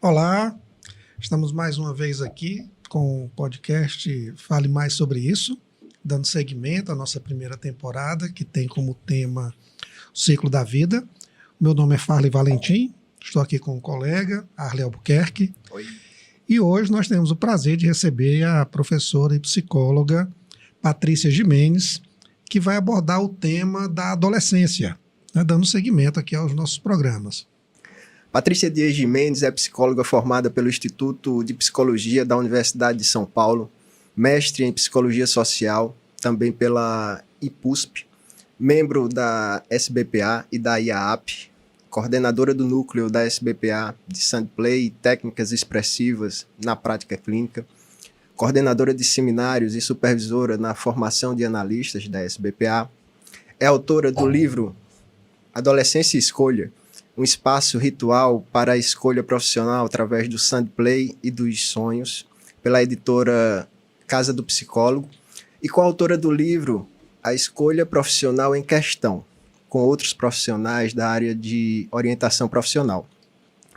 Olá, estamos mais uma vez aqui com o podcast Fale Mais Sobre Isso, dando seguimento à nossa primeira temporada, que tem como tema o ciclo da vida. Meu nome é Farley Valentim, estou aqui com o colega Arley Albuquerque. Oi. E hoje nós temos o prazer de receber a professora e psicóloga Patrícia Gimenez, que vai abordar o tema da adolescência, né, dando seguimento aqui aos nossos programas. Patrícia Dias Gimenez é psicóloga formada pelo Instituto de Psicologia da Universidade de São Paulo, mestre em Psicologia Social, também pela IPUSP, membro da SBPA e da IAAP, coordenadora do núcleo da SBPA de Sandplay e Técnicas Expressivas na Prática Clínica, coordenadora de seminários e supervisora na formação de analistas da SBPA, é autora do livro Adolescência e Escolha, um espaço ritual para a escolha profissional através do Sandplay e dos sonhos, pela editora Casa do Psicólogo, e coautora do livro A Escolha Profissional em Questão, com outros profissionais da área de orientação profissional.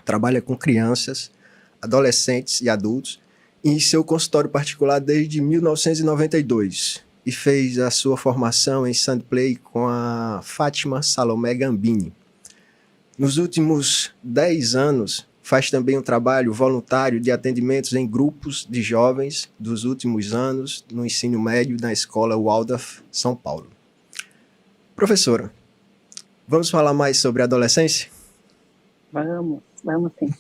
Trabalha com crianças, adolescentes e adultos, e em seu consultório particular desde 1992, e fez a sua formação em Sandplay com a Fátima Salomé Gambini. Nos últimos 10 anos, faz também um trabalho voluntário de atendimentos em grupos de jovens dos últimos anos no ensino médio na Escola Waldorf, São Paulo. Professora, vamos falar mais sobre a adolescência? Vamos sim.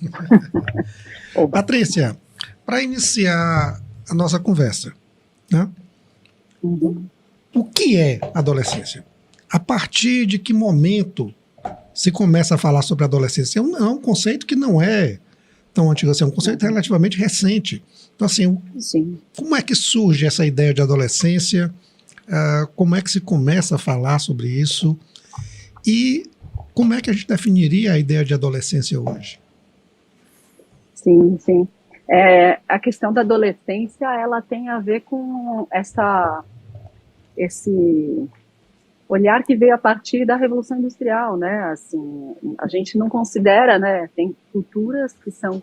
Patrícia, para iniciar a nossa conversa, né? O que é adolescência? A partir de que momento se começa a falar sobre adolescência? É um conceito que não é tão antigo assim, é um conceito relativamente recente. Então, assim, como é que surge essa ideia de adolescência? Como é que se começa a falar sobre isso? E como é que a gente definiria a ideia de adolescência hoje? Sim. A questão da adolescência, ela tem a ver com esse olhar que veio a partir da Revolução Industrial, né? Assim, a gente não considera, né? Tem culturas que são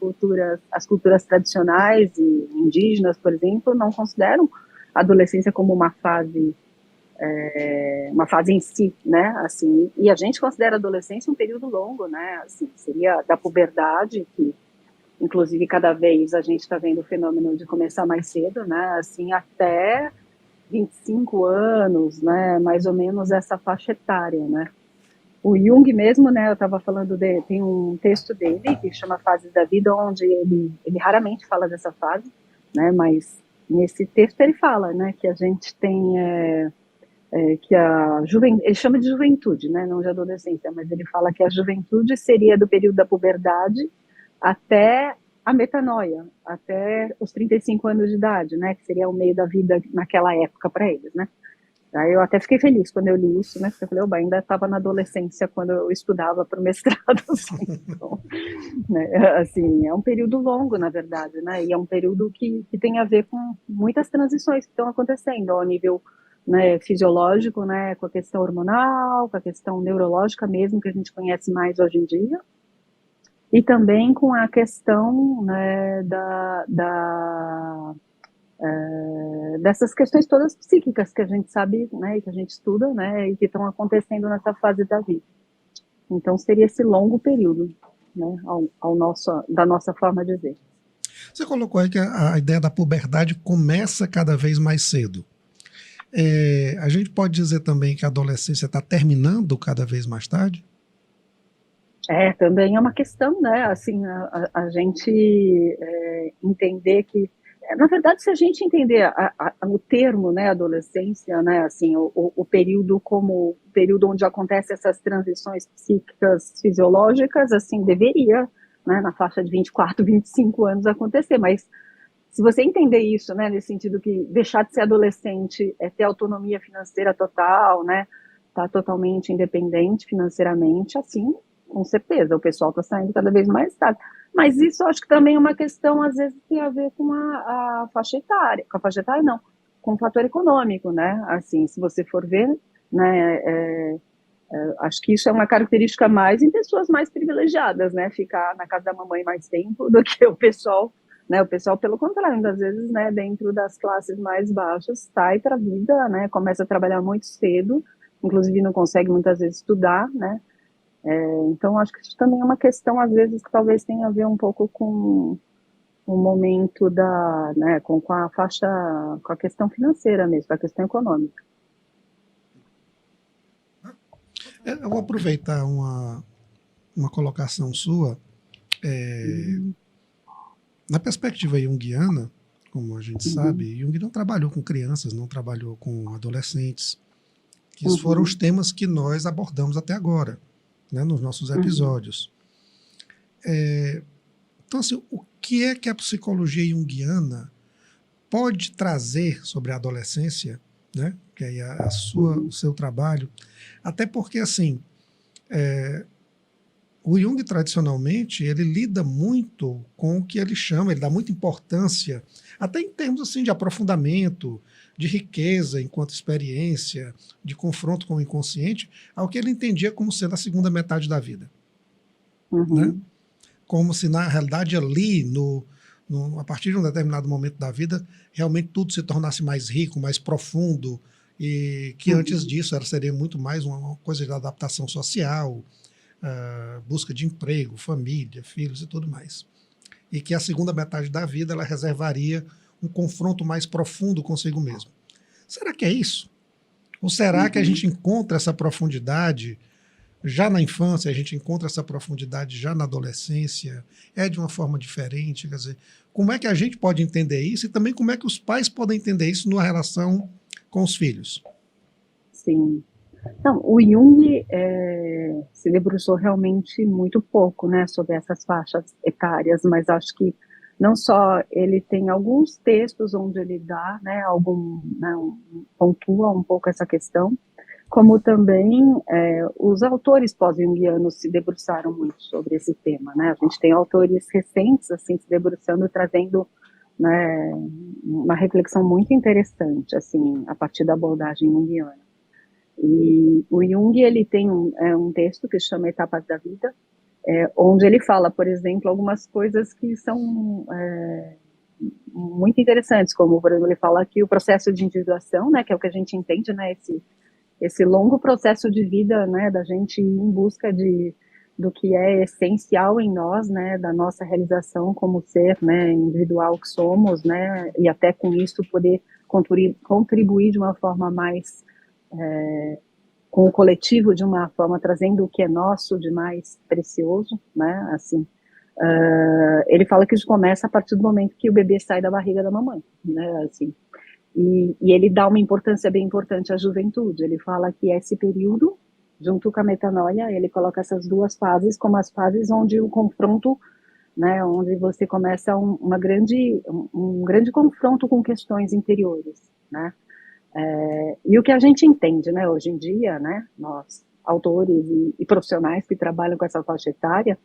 as culturas tradicionais e indígenas, por exemplo, não consideram a adolescência como uma fase em si, né? Assim, e a gente considera a adolescência um período longo, né? Assim, seria da puberdade, que inclusive cada vez a gente está vendo o fenômeno de começar mais cedo, né? Assim, até 25 anos, né, mais ou menos essa faixa etária, né. O Jung mesmo, né, eu estava falando tem um texto dele que chama Fases da Vida, onde ele raramente fala dessa fase, né, mas nesse texto ele fala, né, que a gente tem, que ele chama de juventude, né, não de adolescência, mas ele fala que a juventude seria do período da puberdade até a metanoia, até os 35 anos de idade, né, que seria o meio da vida naquela época para eles, né. Aí eu até fiquei feliz quando eu li isso, né, porque eu falei, ainda estava na adolescência quando eu estudava para o mestrado, assim, então, né, assim, é um período longo, na verdade, né, e é um período que tem a ver com muitas transições que estão acontecendo ao nível, né, fisiológico, né, com a questão hormonal, com a questão neurológica mesmo, que a gente conhece mais hoje em dia, e também com a questão, né, dessas questões todas psíquicas que a gente sabe, né, e que a gente estuda, né, e que estão acontecendo nessa fase da vida. Então seria esse longo período, né, da nossa forma de ver. Você colocou aí que a ideia da puberdade começa cada vez mais cedo. A gente pode dizer também que a adolescência está terminando cada vez mais tarde? Também é uma questão, né, assim, a gente entender que, na verdade, se a gente entender o termo, né, adolescência, né, assim, o período como o período onde acontecem essas transições psíquicas, fisiológicas, assim, deveria, né, na faixa de 24, 25 anos acontecer, mas se você entender isso, né, nesse sentido que deixar de ser adolescente é ter autonomia financeira total, né, tá totalmente independente financeiramente, assim, com certeza, o pessoal está saindo cada vez mais tarde. Mas isso eu acho que também é uma questão, às vezes, que tem a ver com a faixa etária. Com a faixa etária, não. Com o fator econômico, né? Assim, se você for ver, né, Acho que isso é uma característica mais em pessoas mais privilegiadas, né? Ficar na casa da mamãe mais tempo do que o pessoal, né? O pessoal, pelo contrário, às vezes, né, dentro das classes mais baixas, sai para a vida, né? Começa a trabalhar muito cedo, inclusive não consegue muitas vezes estudar, né? Então, acho que isso também é uma questão, às vezes, que talvez tenha a ver um pouco com o momento né, com a faixa, com a questão financeira mesmo, com a questão econômica. Eu vou aproveitar uma colocação sua. Na perspectiva junguiana, como a gente sabe, Jung não trabalhou com crianças, não trabalhou com adolescentes, que esses foram os temas que nós abordamos até agora, né, nos nossos episódios. Então, assim, o que é que a psicologia junguiana pode trazer sobre a adolescência, né, que é o seu trabalho, até porque, assim, o Jung, tradicionalmente, ele lida muito com o que ele chama, ele dá muita importância, até em termos assim, de aprofundamento, de riqueza enquanto experiência, de confronto com o inconsciente, ao que ele entendia como sendo a segunda metade da vida. Né? Como se, na realidade, ali, a partir de um determinado momento da vida, realmente tudo se tornasse mais rico, mais profundo, e que antes disso seria muito mais uma coisa de adaptação social, busca de emprego, família, filhos e tudo mais. E que a segunda metade da vida ela reservaria um confronto mais profundo consigo mesmo. Será que é isso? Ou será que a gente encontra essa profundidade já na infância, a gente encontra essa profundidade já na adolescência? É de uma forma diferente? Quer dizer, como é que a gente pode entender isso e também como é que os pais podem entender isso numa relação com os filhos? Sim. Então, o Jung se debruçou realmente muito pouco, né, sobre essas faixas etárias, mas acho que não só ele tem alguns textos onde ele dá, né, pontua um pouco essa questão, como também os autores pós-junguianos se debruçaram muito sobre esse tema, né? A gente tem autores recentes assim se debruçando, trazendo, né, uma reflexão muito interessante, assim, a partir da abordagem junguiana. E o Jung, ele tem um texto que se chama Etapas da Vida, onde ele fala, por exemplo, algumas coisas que são muito interessantes, como, por exemplo, ele fala que o processo de individuação, né, que é o que a gente entende, né, esse longo processo de vida, né, da gente ir em busca do que é essencial em nós, né, da nossa realização como ser, né, individual que somos, né, e até com isso poder contribuir de uma forma mais com o coletivo, de uma forma trazendo o que é nosso de mais precioso, né, assim. Ele fala que isso começa a partir do momento que o bebê sai da barriga da mamãe, né, assim. E ele dá uma importância bem importante à juventude. Ele fala que esse período, junto com a metanoia, ele coloca essas duas fases como as fases onde o confronto, né, onde você começa um grande confronto com questões interiores, né. E o que a gente entende, né, hoje em dia, né, nós, autores e profissionais que trabalham com essa faixa etária,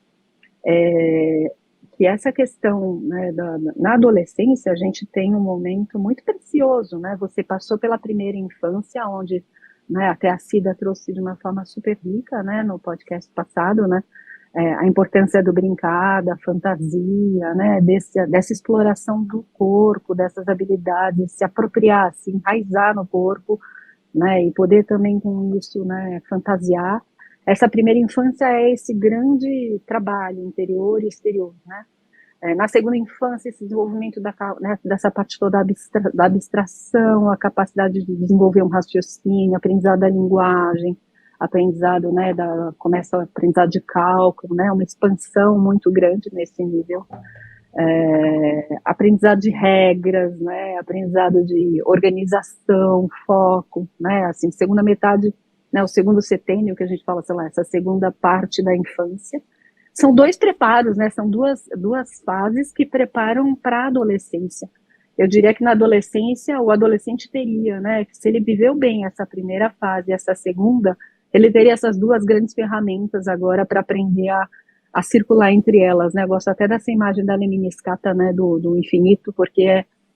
que essa questão, né, na adolescência, a gente tem um momento muito precioso, né, você passou pela primeira infância, onde, né, até a Cida trouxe de uma forma super rica, né, no podcast passado, né, a importância do brincar, da fantasia, né, dessa exploração do corpo, dessas habilidades, se apropriar, se enraizar no corpo, né, e poder também com isso, né, fantasiar. Essa primeira infância é esse grande trabalho interior e exterior, né. Na segunda infância, esse desenvolvimento né, dessa parte toda da abstração, a capacidade de desenvolver um raciocínio, aprendizado da linguagem, aprendizado, né, começa o aprendizado de cálculo, né, uma expansão muito grande nesse nível, aprendizado de regras, né, aprendizado de organização, foco, né, assim, segunda metade, né, o segundo setênio que a gente fala, sei lá, essa segunda parte da infância, são dois preparos, né, são duas fases que preparam para a adolescência. Eu diria que na adolescência o adolescente teria, né, que se ele viveu bem essa primeira fase, essa segunda, ele teria essas duas grandes ferramentas agora para aprender a circular entre elas, né? Eu gosto até dessa imagem da Lemniscata, né, do infinito, porque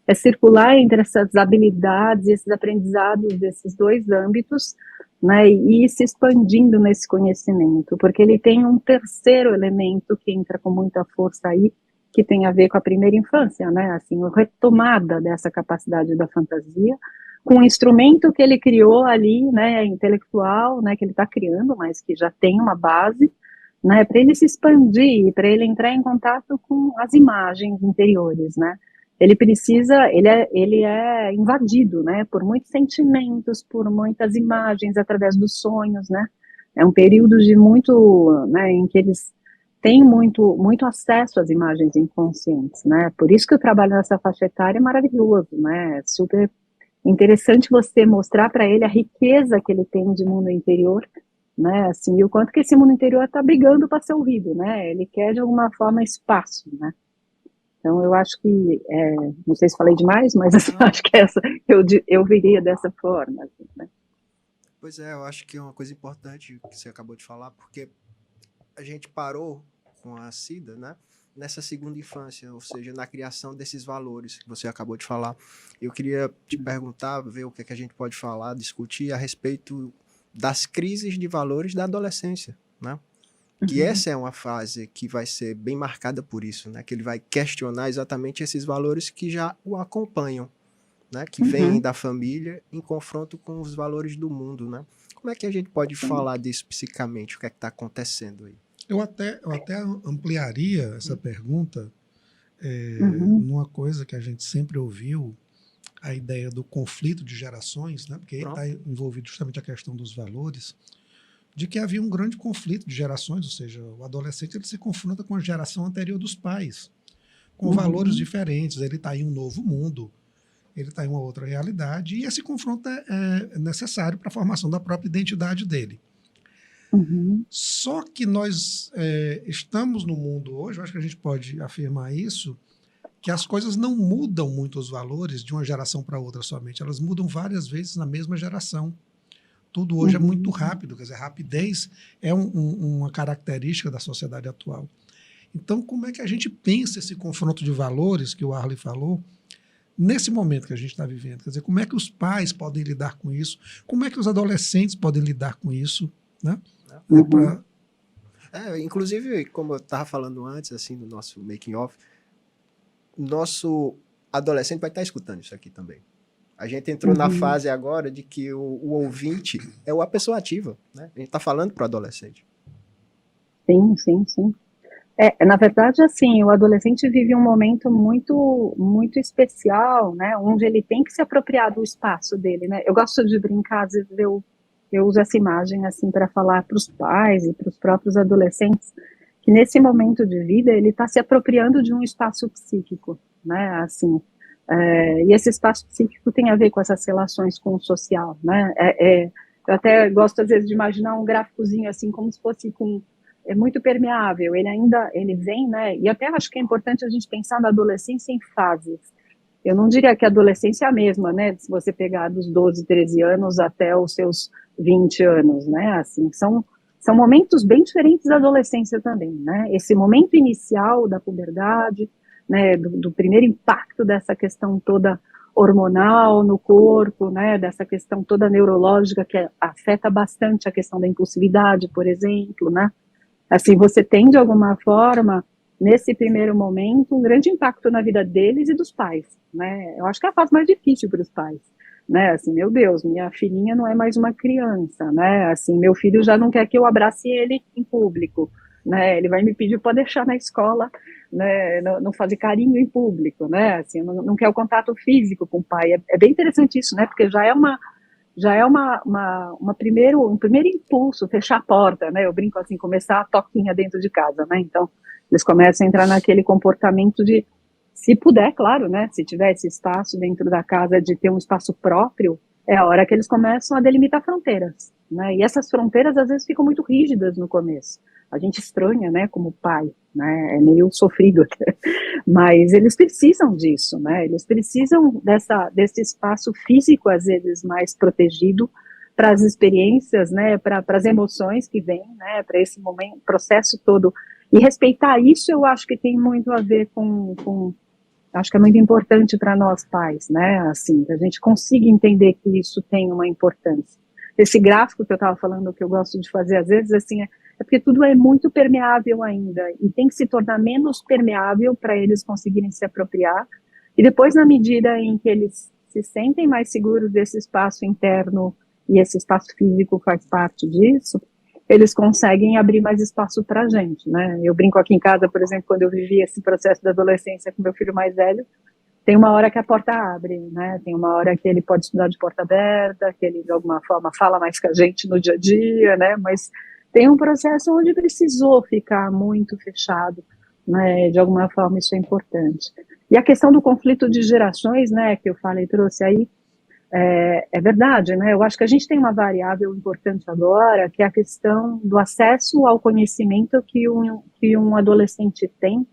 é circular entre essas habilidades, esses aprendizados desses dois âmbitos, né, e ir se expandindo nesse conhecimento, porque ele tem um terceiro elemento que entra com muita força aí, que tem a ver com a primeira infância, né, assim, a retomada dessa capacidade da fantasia, com o instrumento que ele criou ali, né, intelectual, né, que ele está criando, mas que já tem uma base, né, para ele se expandir, para ele entrar em contato com as imagens interiores, né. Ele é invadido, né, por muitos sentimentos, por muitas imagens através dos sonhos, né. É um período de muito, né, em que eles têm muito acesso às imagens inconscientes, né. Por isso que o trabalho nessa faixa etária é maravilhoso, né, é super interessante você mostrar para ele a riqueza que ele tem de mundo interior, né, assim, e o quanto que esse mundo interior está brigando para ser ouvido, né, ele quer de alguma forma espaço, né. Então eu acho que, não sei se falei demais, mas assim, acho que eu veria dessa forma, assim, né. Pois é, eu acho que é uma coisa importante que você acabou de falar, porque a gente parou com a Cida, né? Nessa segunda infância, ou seja, na criação desses valores que você acabou de falar. Eu queria te perguntar, ver o que é que a gente pode falar, discutir a respeito das crises de valores da adolescência, né? Que essa é uma fase que vai ser bem marcada por isso, né? Que ele vai questionar exatamente esses valores que já o acompanham, né? Que vêm da família em confronto com os valores do mundo, né? Como é que a gente pode falar disso psicamente? O que é que está acontecendo aí? Eu até ampliaria essa pergunta numa coisa que a gente sempre ouviu, a ideia do conflito de gerações, né? Porque aí está envolvido justamente a questão dos valores, de que havia um grande conflito de gerações, ou seja, o adolescente ele se confronta com a geração anterior dos pais, com valores diferentes, ele está em um novo mundo, ele está em uma outra realidade, e esse confronto é necessário para a formação da própria identidade dele. Só que nós estamos no mundo hoje, eu acho que a gente pode afirmar isso, que as coisas não mudam muito os valores de uma geração para outra somente, elas mudam várias vezes na mesma geração. Tudo hoje é muito rápido, quer dizer, rapidez é uma característica da sociedade atual. Então, como é que a gente pensa esse confronto de valores que o Arley falou, nesse momento que a gente está vivendo? Quer dizer, como é que os pais podem lidar com isso? Como é que os adolescentes podem lidar com isso? Né? Inclusive, como eu estava falando antes, assim, do nosso making of, nosso adolescente vai estar escutando isso aqui também. A gente entrou na fase agora de que o ouvinte é a pessoa ativa, né? A gente está falando para o adolescente. Sim. Na verdade, assim, o adolescente vive um momento muito especial, né? Onde ele tem que se apropriar do espaço dele, né? Eu gosto de brincar, às vezes eu uso essa imagem assim para falar para os pais e para os próprios adolescentes que nesse momento de vida ele está se apropriando de um espaço psíquico, né? Assim, e esse espaço psíquico tem a ver com essas relações com o social, né? Eu até gosto às vezes de imaginar um gráficozinho assim como se fosse é muito permeável. Ele vem, né? E até acho que é importante a gente pensar na adolescência em fases. Eu não diria que a adolescência é a mesma, né? Se você pegar dos 12, 13 anos até os seus 20 anos, né? Assim, são momentos bem diferentes da adolescência também, né? Esse momento inicial da puberdade, né? Do primeiro impacto dessa questão toda hormonal no corpo, né? Dessa questão toda neurológica que afeta bastante a questão da impulsividade, por exemplo, né? Assim, você tem, de alguma forma, nesse primeiro momento, um grande impacto na vida deles e dos pais, né? Eu acho que é a fase mais difícil para os pais, né? Assim, meu Deus, minha filhinha não é mais uma criança, né? Assim, meu filho já não quer que eu abrace ele em público, né? Ele vai me pedir para deixar na escola, né? Não fazer carinho em público, né? Assim, não quer o contato físico com o pai. É bem interessante isso, né? Porque já é um primeiro impulso, fechar a porta, né? Eu brinco assim, começar a toquinha dentro de casa, né? Então, eles começam a entrar naquele comportamento de, se puder, claro, né? Se tiver esse espaço dentro da casa de ter um espaço próprio, é a hora que eles começam a delimitar fronteiras, né? E essas fronteiras às vezes ficam muito rígidas no começo. A gente estranha, né? Como pai, né? É meio sofrido até. Mas eles precisam disso, né? Eles precisam desse espaço físico, às vezes, mais protegido para as experiências, né? Para as emoções que vêm, né? Para esse momento, processo todo. E respeitar isso, eu acho que tem muito a ver com acho que é muito importante para nós pais, né? Assim, que a gente consiga entender que isso tem uma importância. esse gráfico que eu estava falando, que eu gosto de fazer às vezes, assim, é porque tudo é muito permeável ainda, e tem que se tornar menos permeável para eles conseguirem se apropriar, e depois, na medida em que eles se sentem mais seguros desse espaço interno, e esse espaço físico faz parte disso, eles conseguem abrir mais espaço para a gente, né? Eu brinco aqui em casa, por exemplo, quando eu vivi esse processo da adolescência com meu filho mais velho, tem uma hora que a porta abre, né? Tem uma hora que ele pode estudar de porta aberta, que ele, de alguma forma, fala mais com a gente no dia a dia, né? Mas tem um processo onde precisou ficar muito fechado, né? De alguma forma, isso é importante. E a questão do conflito de gerações, né, que eu falei, trouxe aí, é verdade, né? Eu acho que a gente tem uma variável importante agora, que é a questão do acesso ao conhecimento que um adolescente tem,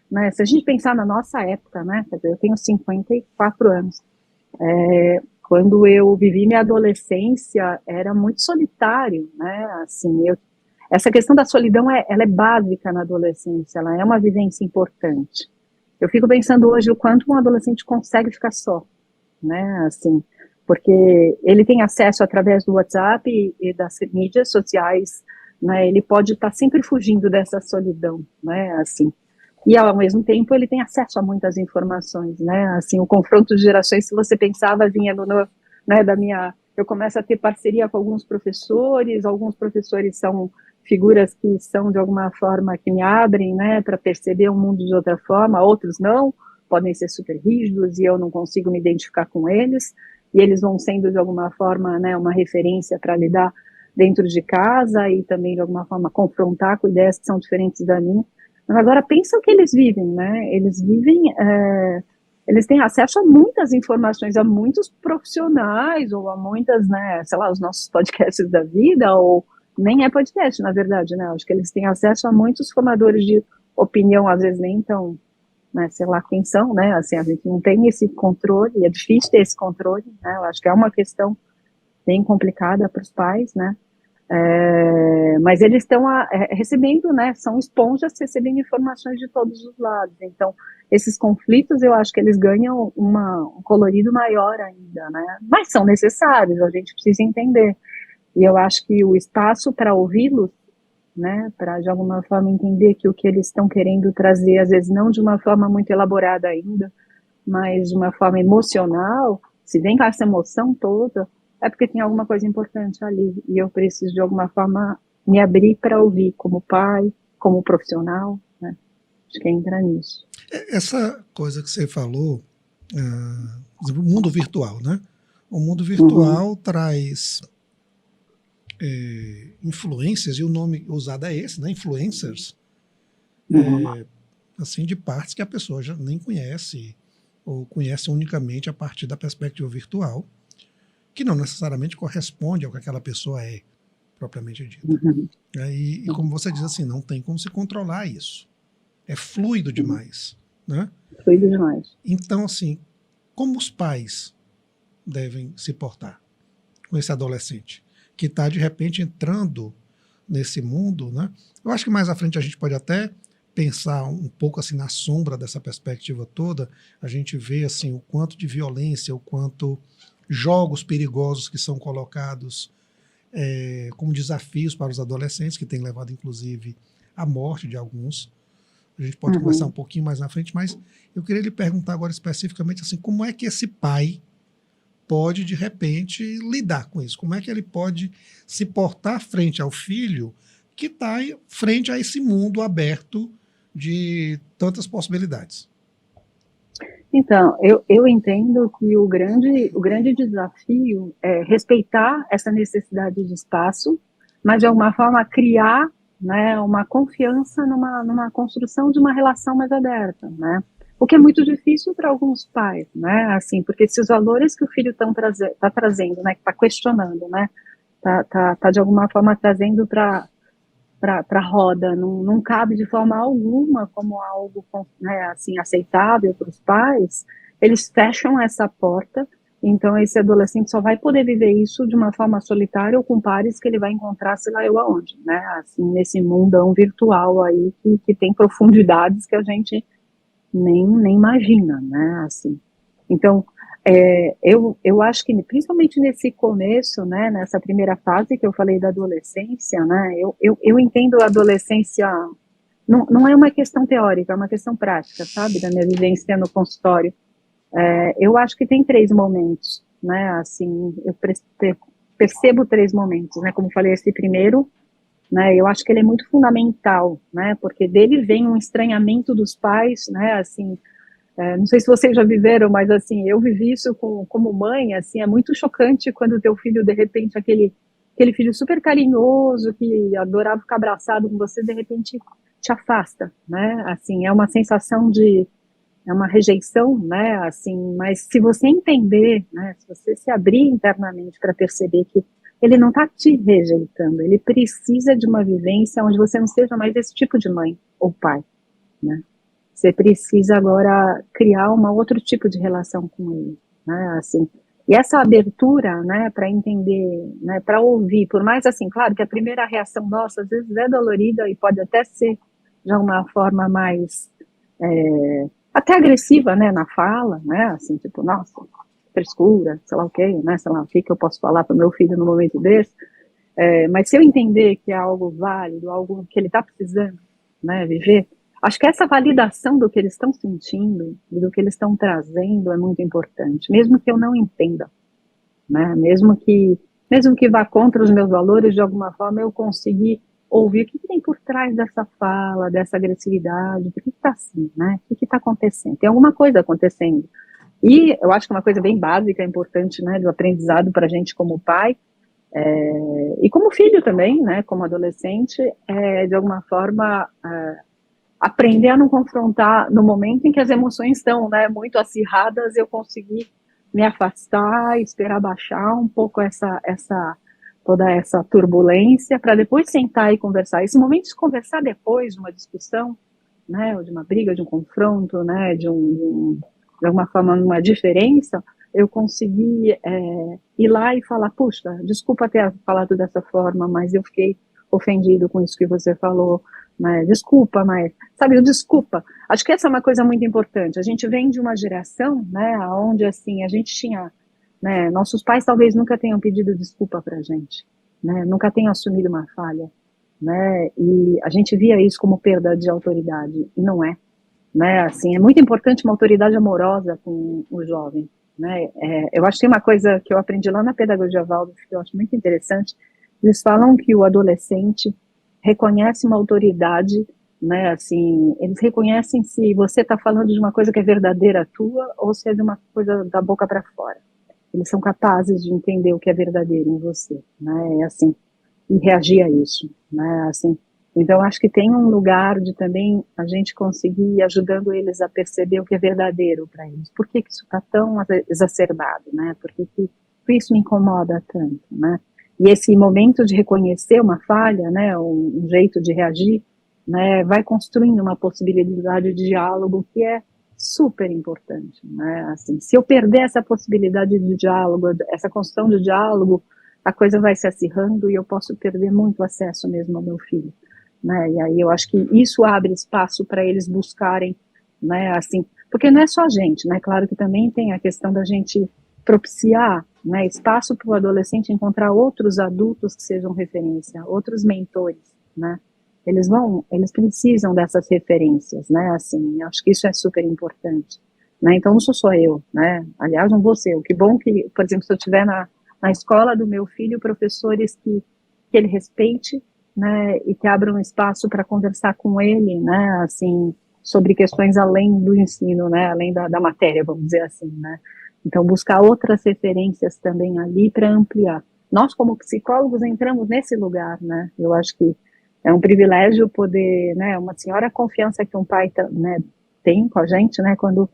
né? Se a gente pensar na nossa época, né? Quer dizer, eu tenho 54 anos. Quando eu vivi minha adolescência, era muito solitário, né? Assim, essa questão da solidão, ela é básica na adolescência, ela é uma vivência importante. Eu fico pensando hoje o quanto um adolescente consegue ficar só, né? Assim, porque ele tem acesso através do WhatsApp e das mídias sociais, né? Ele pode estar sempre fugindo dessa solidão, né? Assim, e ao mesmo tempo ele tem acesso a muitas informações, né? Assim, o confronto de gerações, se você pensava, vinha né, eu começo a ter parceria com alguns professores são figuras que são de alguma forma que me abrem, né, para perceber o mundo de outra forma, outros não, podem ser super rígidos e eu não consigo me identificar com eles, e eles vão sendo de alguma forma, né, uma referência para lidar dentro de casa e também de alguma forma confrontar com ideias que são diferentes da minha. Mas agora pensa o que eles vivem, né? Eles têm acesso a muitas informações, a muitos profissionais ou a muitas, né, sei lá, os nossos podcasts da vida, ou nem é podcast, na verdade, né? Acho que eles têm acesso a muitos formadores de opinião, às vezes nem tão, né, sei lá quem são, né? Assim, a gente não tem esse controle, é difícil ter esse controle, né? Eu acho que é uma questão bem complicada para os pais, né? Mas eles estão recebendo, né? São esponjas recebendo informações de todos os lados. Então, esses conflitos, eu acho que eles ganham um colorido maior ainda, né? Mas são necessários, a gente precisa entender. E eu acho que o espaço para ouvi-los, né, para de alguma forma entender que o que eles estão querendo trazer, às vezes não de uma forma muito elaborada ainda, mas de uma forma emocional, se vem com essa emoção toda, é porque tem alguma coisa importante ali, e eu preciso de alguma forma me abrir para ouvir, como pai, como profissional, né? Acho que entra nisso. Essa coisa que você falou, o mundo virtual, né? O mundo virtual traz influências, e o nome usado é esse, né? Influencers, assim, de partes que a pessoa já nem conhece, ou conhece unicamente a partir da perspectiva virtual, que não necessariamente corresponde ao que aquela pessoa é, propriamente dita. E como você diz assim, não tem como se controlar isso. É fluido demais, né? Fluido demais. Então, assim, como os pais devem se portar com esse adolescente que está, de repente, entrando nesse mundo, né? Eu acho que mais à frente a gente pode até pensar um pouco assim na sombra dessa perspectiva toda, a gente vê assim o quanto de violência, o quanto jogos perigosos que são colocados como desafios para os adolescentes, que tem levado inclusive à morte de alguns. A gente pode conversar um pouquinho mais na frente, mas eu queria lhe perguntar agora especificamente assim, como é que esse pai pode, de repente, lidar com isso? Como é que ele pode se portar frente ao filho que está frente a esse mundo aberto de tantas possibilidades? Então, eu entendo que o grande desafio é respeitar essa necessidade de espaço, mas de alguma forma criar, né, uma confiança numa construção de uma relação mais aberta, né? O que é muito difícil para alguns pais, né? Assim, porque se os valores que o filho tá trazendo, né, que está questionando, né, tá de alguma forma trazendo para a roda, não cabe de forma alguma como algo, né, assim, aceitável para os pais, eles fecham essa porta. Então esse adolescente só vai poder viver isso de uma forma solitária ou com pares que ele vai encontrar, sei lá eu aonde, né, assim, nesse mundão virtual aí que tem profundidades que a gente nem imagina, né, assim. Então, Eu acho que, principalmente nesse começo, né, nessa primeira fase que eu falei da adolescência, né, eu entendo a adolescência, não é uma questão teórica, é uma questão prática, sabe, da minha vivência no consultório. Eu acho que tem 3 momentos, né, assim, eu percebo 3 momentos, né, como falei, esse primeiro, né, eu acho que ele é muito fundamental, né, porque dele vem um estranhamento dos pais, né, assim, não sei se vocês já viveram, mas assim, eu vivi isso como mãe, assim, é muito chocante quando o teu filho, de repente, aquele filho super carinhoso, que adorava ficar abraçado com você, de repente te afasta, né, assim, é uma sensação é uma rejeição, né, assim, mas se você entender, né, se você se abrir internamente para perceber que ele não está te rejeitando, ele precisa de uma vivência onde você não seja mais esse tipo de mãe ou pai, né, você precisa agora criar um outro tipo de relação com ele, né, assim, e essa abertura, né, para entender, né, para ouvir, por mais assim, claro que a primeira reação nossa às vezes é dolorida e pode até ser de uma forma mais até agressiva, né, na fala, né, assim, tipo, nossa, frescura, sei lá o quê, né, sei lá o que eu posso falar para o meu filho no momento desse, mas se eu entender que é algo válido, algo que ele está precisando, né, viver, acho que essa validação do que eles estão sentindo e do que eles estão trazendo é muito importante, mesmo que eu não entenda, né, mesmo que vá contra os meus valores, de alguma forma eu conseguir ouvir o que tem por trás dessa fala, dessa agressividade, por que está assim, né, o que está acontecendo, tem alguma coisa acontecendo, e eu acho que uma coisa bem básica, importante, né, do aprendizado para a gente como pai, e como filho também, né, como adolescente, de alguma forma, aprender a não confrontar no momento em que as emoções estão, né, muito acirradas, eu conseguir me afastar, esperar baixar um pouco toda essa turbulência, para depois sentar e conversar. Esse momento de conversar depois de uma discussão, né, ou de uma briga, de um confronto, né, de alguma forma, uma diferença, eu consegui ir lá e falar, puxa, desculpa ter falado dessa forma, mas eu fiquei ofendido com isso que você falou, né, desculpa, mas, sabe, desculpa, acho que essa é uma coisa muito importante, a gente vem de uma geração, né, onde, assim, a gente tinha, né, nossos pais talvez nunca tenham pedido desculpa pra gente, né, nunca tenham assumido uma falha, né, e a gente via isso como perda de autoridade, e não é, né, assim, é muito importante uma autoridade amorosa com o jovem, né, eu acho que tem uma coisa que eu aprendi lá na pedagogia Waldorf, que eu acho muito interessante, eles falam que o adolescente reconhece uma autoridade, né, assim, eles reconhecem se você está falando de uma coisa que é verdadeira tua, ou se é de uma coisa da boca para fora, eles são capazes de entender o que é verdadeiro em você, né, assim, e reagir a isso, né, assim, então acho que tem um lugar de também a gente conseguir ir ajudando eles a perceber o que é verdadeiro para eles, por que isso está tão exacerbado, né, por que isso me incomoda tanto, né, e esse momento de reconhecer uma falha, né, um jeito de reagir, né, vai construindo uma possibilidade de diálogo que é super importante, né, assim, se eu perder essa possibilidade de diálogo, essa construção de diálogo, a coisa vai se acirrando e eu posso perder muito acesso mesmo ao meu filho, né, e aí eu acho que isso abre espaço para eles buscarem, né, assim, porque não é só a gente, né, claro que também tem a questão da gente propiciar, né, espaço para o adolescente encontrar outros adultos que sejam referência, outros mentores, né, eles precisam dessas referências, né, assim, acho que isso é super importante, né, então não sou só eu, né, aliás não vou ser, que bom que, por exemplo, se eu estiver na escola do meu filho, professores que ele respeite, né, e que abram espaço para conversar com ele, né, assim, sobre questões além do ensino, né, além da matéria, vamos dizer assim, né, então buscar outras referências também ali para ampliar. Nós como psicólogos entramos nesse lugar, né, eu acho que é um privilégio poder, né, uma senhora confiança que um pai, né, tem com a gente, né, quando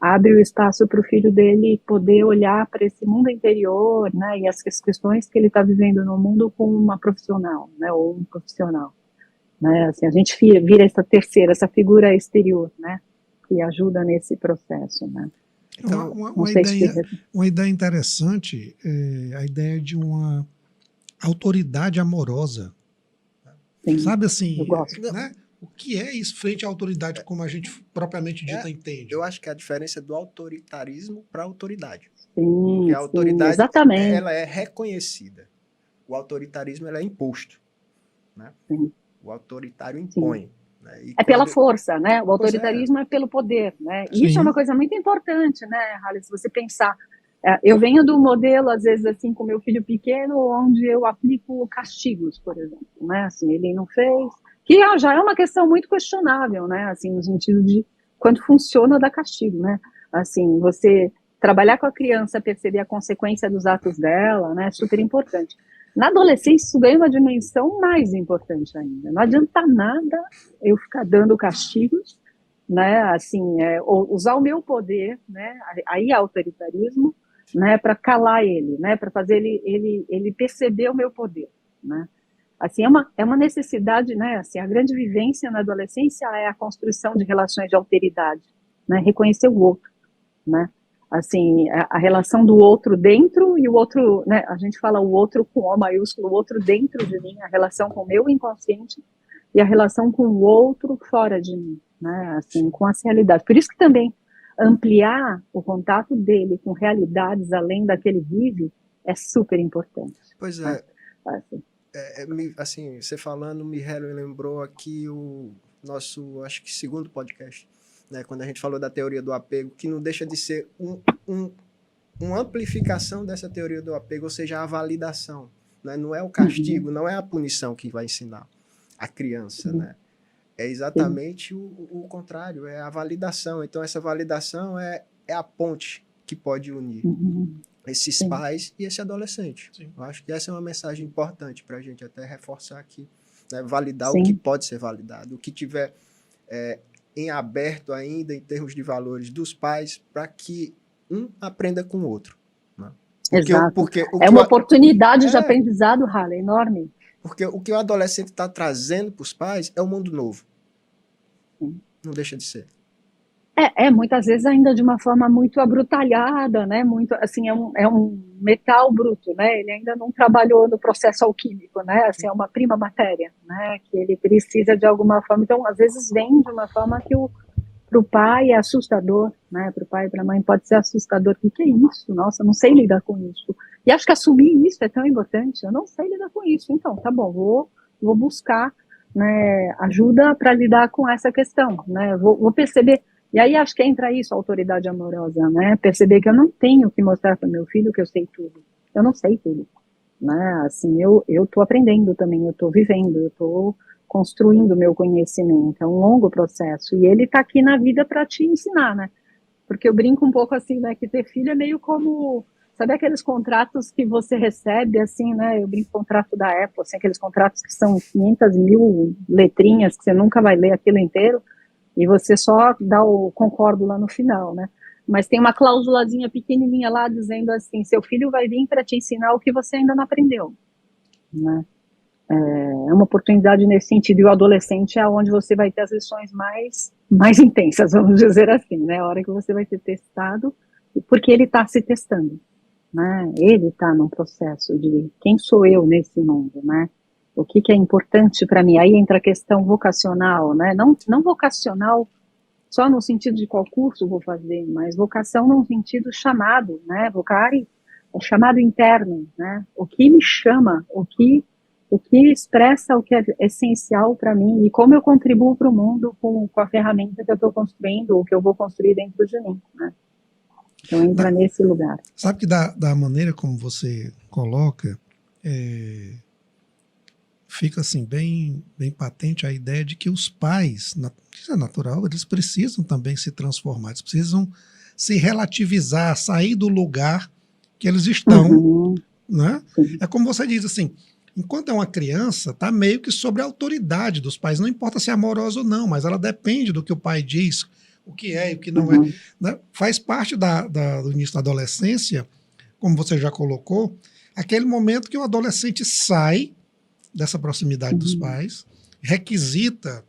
abre o espaço para o filho dele poder olhar para esse mundo interior, né, e as questões que ele está vivendo no mundo com uma profissional, né, ou um profissional, né, assim, a gente vira essa terceira, essa figura exterior, né, que ajuda nesse processo, né. Então, uma ideia interessante é a ideia de uma autoridade amorosa. Sim, sabe assim, eu gosto. Né? O que é isso frente à autoridade como a gente propriamente dita entende? Eu acho que a diferença é do autoritarismo para a autoridade. Porque a autoridade, exatamente. ela é reconhecida. O autoritarismo, ela é imposto, né? Sim. O autoritário impõe. Né? É pela força, né? O Pois autoritarismo é pelo poder, né? E Sim. isso é uma coisa muito importante, né, Halle? Se você pensar, eu venho do modelo, às vezes, assim, com meu filho pequeno, onde eu aplico castigos, por exemplo, né? Assim, ele não fez, que já é uma questão muito questionável, né? Assim, no sentido de quanto funciona dar castigo, né? Assim, você trabalhar com a criança, perceber a consequência dos atos dela, né? É super importante. Na adolescência, isso ganha uma dimensão mais importante ainda. Não adianta nada eu ficar dando castigos, né? Assim, usar o meu poder, né? Aí é autoritarismo, né? Para calar ele, né? Para fazer ele perceber o meu poder, né? Assim, é uma necessidade, né? Assim, a grande vivência na adolescência é a construção de relações de alteridade, né? Reconhecer o outro, né? Assim, a relação do outro dentro e o outro, né? A gente fala o outro com O maiúsculo, o outro dentro de mim, a relação com o meu inconsciente e a relação com o outro fora de mim, né? Assim, com as realidades. Por isso que também ampliar o contato dele com realidades além da que ele vive é super importante. Pois né? Assim. Assim, você falando, me lembrou aqui o nosso, acho que segundo podcast, né, quando a gente falou da teoria do apego, que não deixa de ser uma amplificação dessa teoria do apego, ou seja, a validação. Né? Não é o castigo, não é a punição que vai ensinar a criança. Né? É exatamente o contrário, é a validação. Então, essa validação é a ponte que pode unir esses pais e esse adolescente. Sim. Eu acho que essa é uma mensagem importante para a gente até reforçar aqui. Né? Validar o que pode ser validado, o que tiver em aberto ainda em termos de valores dos pais, para que um aprenda com o outro. Né? Exato. É uma oportunidade de aprendizado, Halle, enorme. Porque o que o adolescente está trazendo para os pais é um mundo novo. Não deixa de ser. Muitas vezes ainda de uma forma muito abrutalhada, né? Muito, assim, é um metal bruto, né? Ele ainda não trabalhou no processo alquímico, né? Assim, é uma prima matéria, né? Que ele precisa de alguma forma. Então, às vezes vem de uma forma que para o pai é assustador, né? Para o pai e para a mãe pode ser assustador. O que é isso? Nossa, eu não sei lidar com isso. E acho que assumir isso é tão importante. Eu não sei lidar com isso. Então, tá bom, vou buscar, né, ajuda para lidar com essa questão, né? Vou perceber. E aí acho que entra isso, a autoridade amorosa, né? Perceber que eu não tenho que mostrar para meu filho que eu sei tudo. Eu não sei tudo, né? Assim, eu tô aprendendo também, eu tô vivendo, eu tô construindo meu conhecimento. É um longo processo. E ele tá aqui na vida para te ensinar, né? Porque eu brinco um pouco assim, né? Que ter filho é meio como... Sabe aqueles contratos que você recebe, assim, né? Eu brinco contrato da Apple, assim, aqueles contratos que são 500 mil letrinhas, que você nunca vai ler aquilo inteiro. E você só dá o concordo lá no final, né? Mas tem uma cláusulazinha pequenininha lá dizendo assim, seu filho vai vir para te ensinar o que você ainda não aprendeu, né? É uma oportunidade nesse sentido. E o adolescente é onde você vai ter as lições mais intensas, vamos dizer assim, né? A hora que você vai ter testado, porque ele está se testando, né? Ele está num processo de quem sou eu nesse mundo, né? O que é importante para mim? Aí entra a questão vocacional, né? Não vocacional só no sentido de qual curso vou fazer, mas vocação no sentido chamado, né? Vocare é chamado interno, né? O que me chama, o que expressa o que é essencial para mim e como eu contribuo para o mundo com a ferramenta que eu estou construindo, ou que eu vou construir dentro de mim, né? Então entra nesse lugar. Sabe que da maneira como você coloca, fica assim bem patente a ideia de que os pais, isso é natural, eles precisam também se transformar, eles precisam se relativizar, sair do lugar que eles estão, né? É como você diz assim, enquanto é uma criança, está meio que sobre a autoridade dos pais, não importa se é amorosa ou não, mas ela depende do que o pai diz, o que é e o que não é. Né? Faz parte do início da adolescência, como você já colocou, aquele momento que o adolescente sai dessa proximidade dos pais, requisita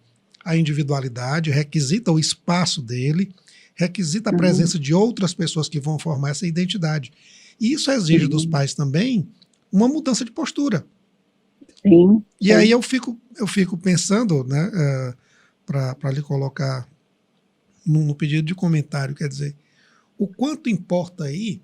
a individualidade, requisita o espaço dele, requisita a presença de outras pessoas que vão formar essa identidade. E isso exige dos pais também uma mudança de postura. Sim. E aí eu fico pensando, né, para lhe colocar no pedido de comentário, quer dizer, o quanto importa aí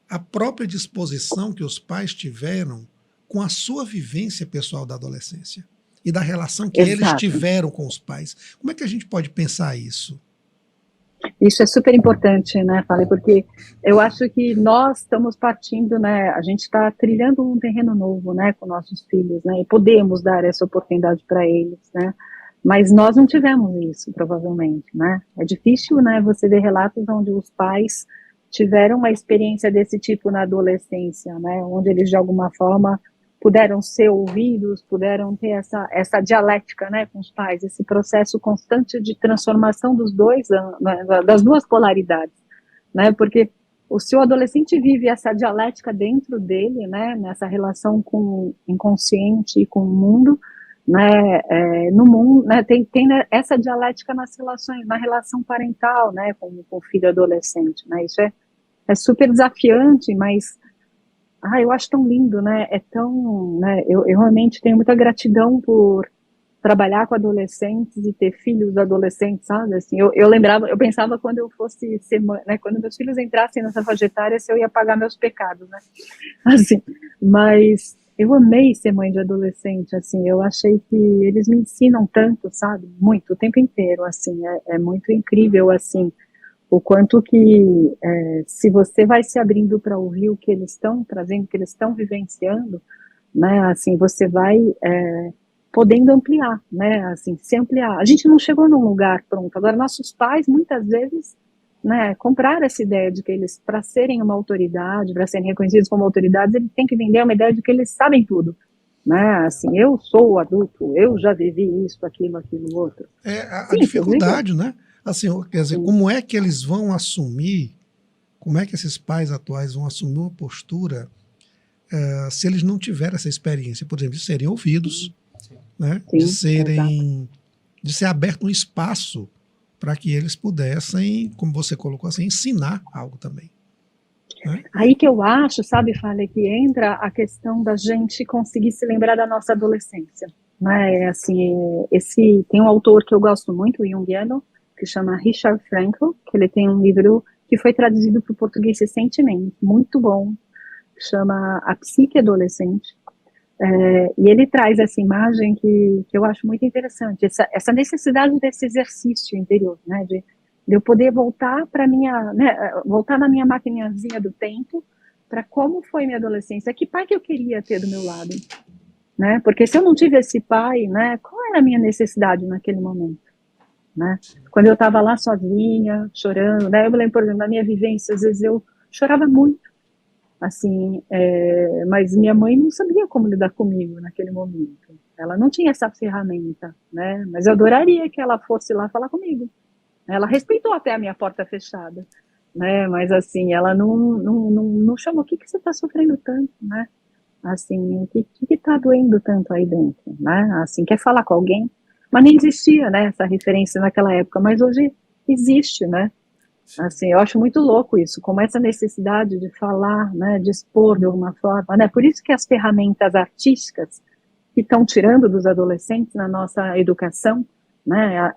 a própria disposição que os pais tiveram com a sua vivência pessoal da adolescência e da relação que eles Exato. tiveram com os pais. Como é que a gente pode pensar isso? Isso é super importante, né, Fábio, porque eu acho que nós estamos partindo, né, a gente está trilhando um terreno novo, né, com nossos filhos, né, e podemos dar essa oportunidade para eles, né, mas nós não tivemos isso, provavelmente, né, é difícil, né, você ver relatos onde os pais tiveram uma experiência desse tipo na adolescência, né, onde eles, de alguma forma, puderam ser ouvidos, puderam ter essa dialética, né, com os pais, esse processo constante de transformação dos dois, né, das duas polaridades, né, porque o seu adolescente vive essa dialética dentro dele, né, nessa relação com o inconsciente e com o mundo, né, no mundo, né, tem essa dialética nas relações, na relação parental, né, com o filho adolescente, né, isso é super desafiante, mas eu acho tão lindo, né? É tão, né? Eu realmente tenho muita gratidão por trabalhar com adolescentes e ter filhos adolescentes, sabe? Assim, eu pensava quando eu fosse ser mãe, né? Quando meus filhos entrassem nessa faixa etária, se eu ia pagar meus pecados, né? Assim, mas eu amei ser mãe de adolescente, assim, eu achei que eles me ensinam tanto, sabe? Muito, o tempo inteiro, assim, é muito incrível, assim, o quanto que se você vai se abrindo para ouvir o que eles estão trazendo, o que eles estão vivenciando, né, assim, você vai podendo ampliar, né, assim, se ampliar. A gente não chegou num lugar pronto. Agora, nossos pais, muitas vezes, né, compraram essa ideia de que eles, para serem uma autoridade, para serem reconhecidos como autoridades, eles têm que vender uma ideia de que eles sabem tudo, né, assim, eu sou o adulto, eu já vivi isso, aquilo, outro. A dificuldade, né? Assim, quer dizer, como é que eles vão assumir, como é que esses pais atuais vão assumir uma postura se eles não tiverem essa experiência, por exemplo, de serem ouvidos, né? De ser aberto um espaço para que eles pudessem, como você colocou assim, ensinar algo também. Né? Aí que eu acho, sabe, Fábio, que entra a questão da gente conseguir se lembrar da nossa adolescência. Né? Assim, tem um autor que eu gosto muito, o junguiano, que chama Richard Frankl, que ele tem um livro que foi traduzido para o português recentemente, muito bom, que chama A Psique Adolescente, e ele traz essa imagem que eu acho muito interessante, essa necessidade desse exercício interior, né, de eu poder voltar para voltar na minha maquinazinha do tempo, para como foi minha adolescência, que pai que eu queria ter do meu lado, né, porque se eu não tive esse pai, né, qual era a minha necessidade naquele momento? Né? Quando eu estava lá sozinha, chorando, né? Eu me lembro, por exemplo, da minha vivência, às vezes eu chorava muito, assim, mas minha mãe não sabia como lidar comigo naquele momento. Ela não tinha essa ferramenta, né? Mas eu adoraria que ela fosse lá falar comigo. Ela respeitou até a minha porta fechada, né? Mas assim, ela não chamou. O que você está sofrendo tanto, né? Assim, o que está doendo tanto aí dentro, né? Assim, quer falar com alguém? Mas nem existia, né, essa referência naquela época, mas hoje existe, né, assim, eu acho muito louco isso, como essa necessidade de falar, né, de expor de alguma forma, né, por isso que as ferramentas artísticas que estão tirando dos adolescentes na nossa educação, né,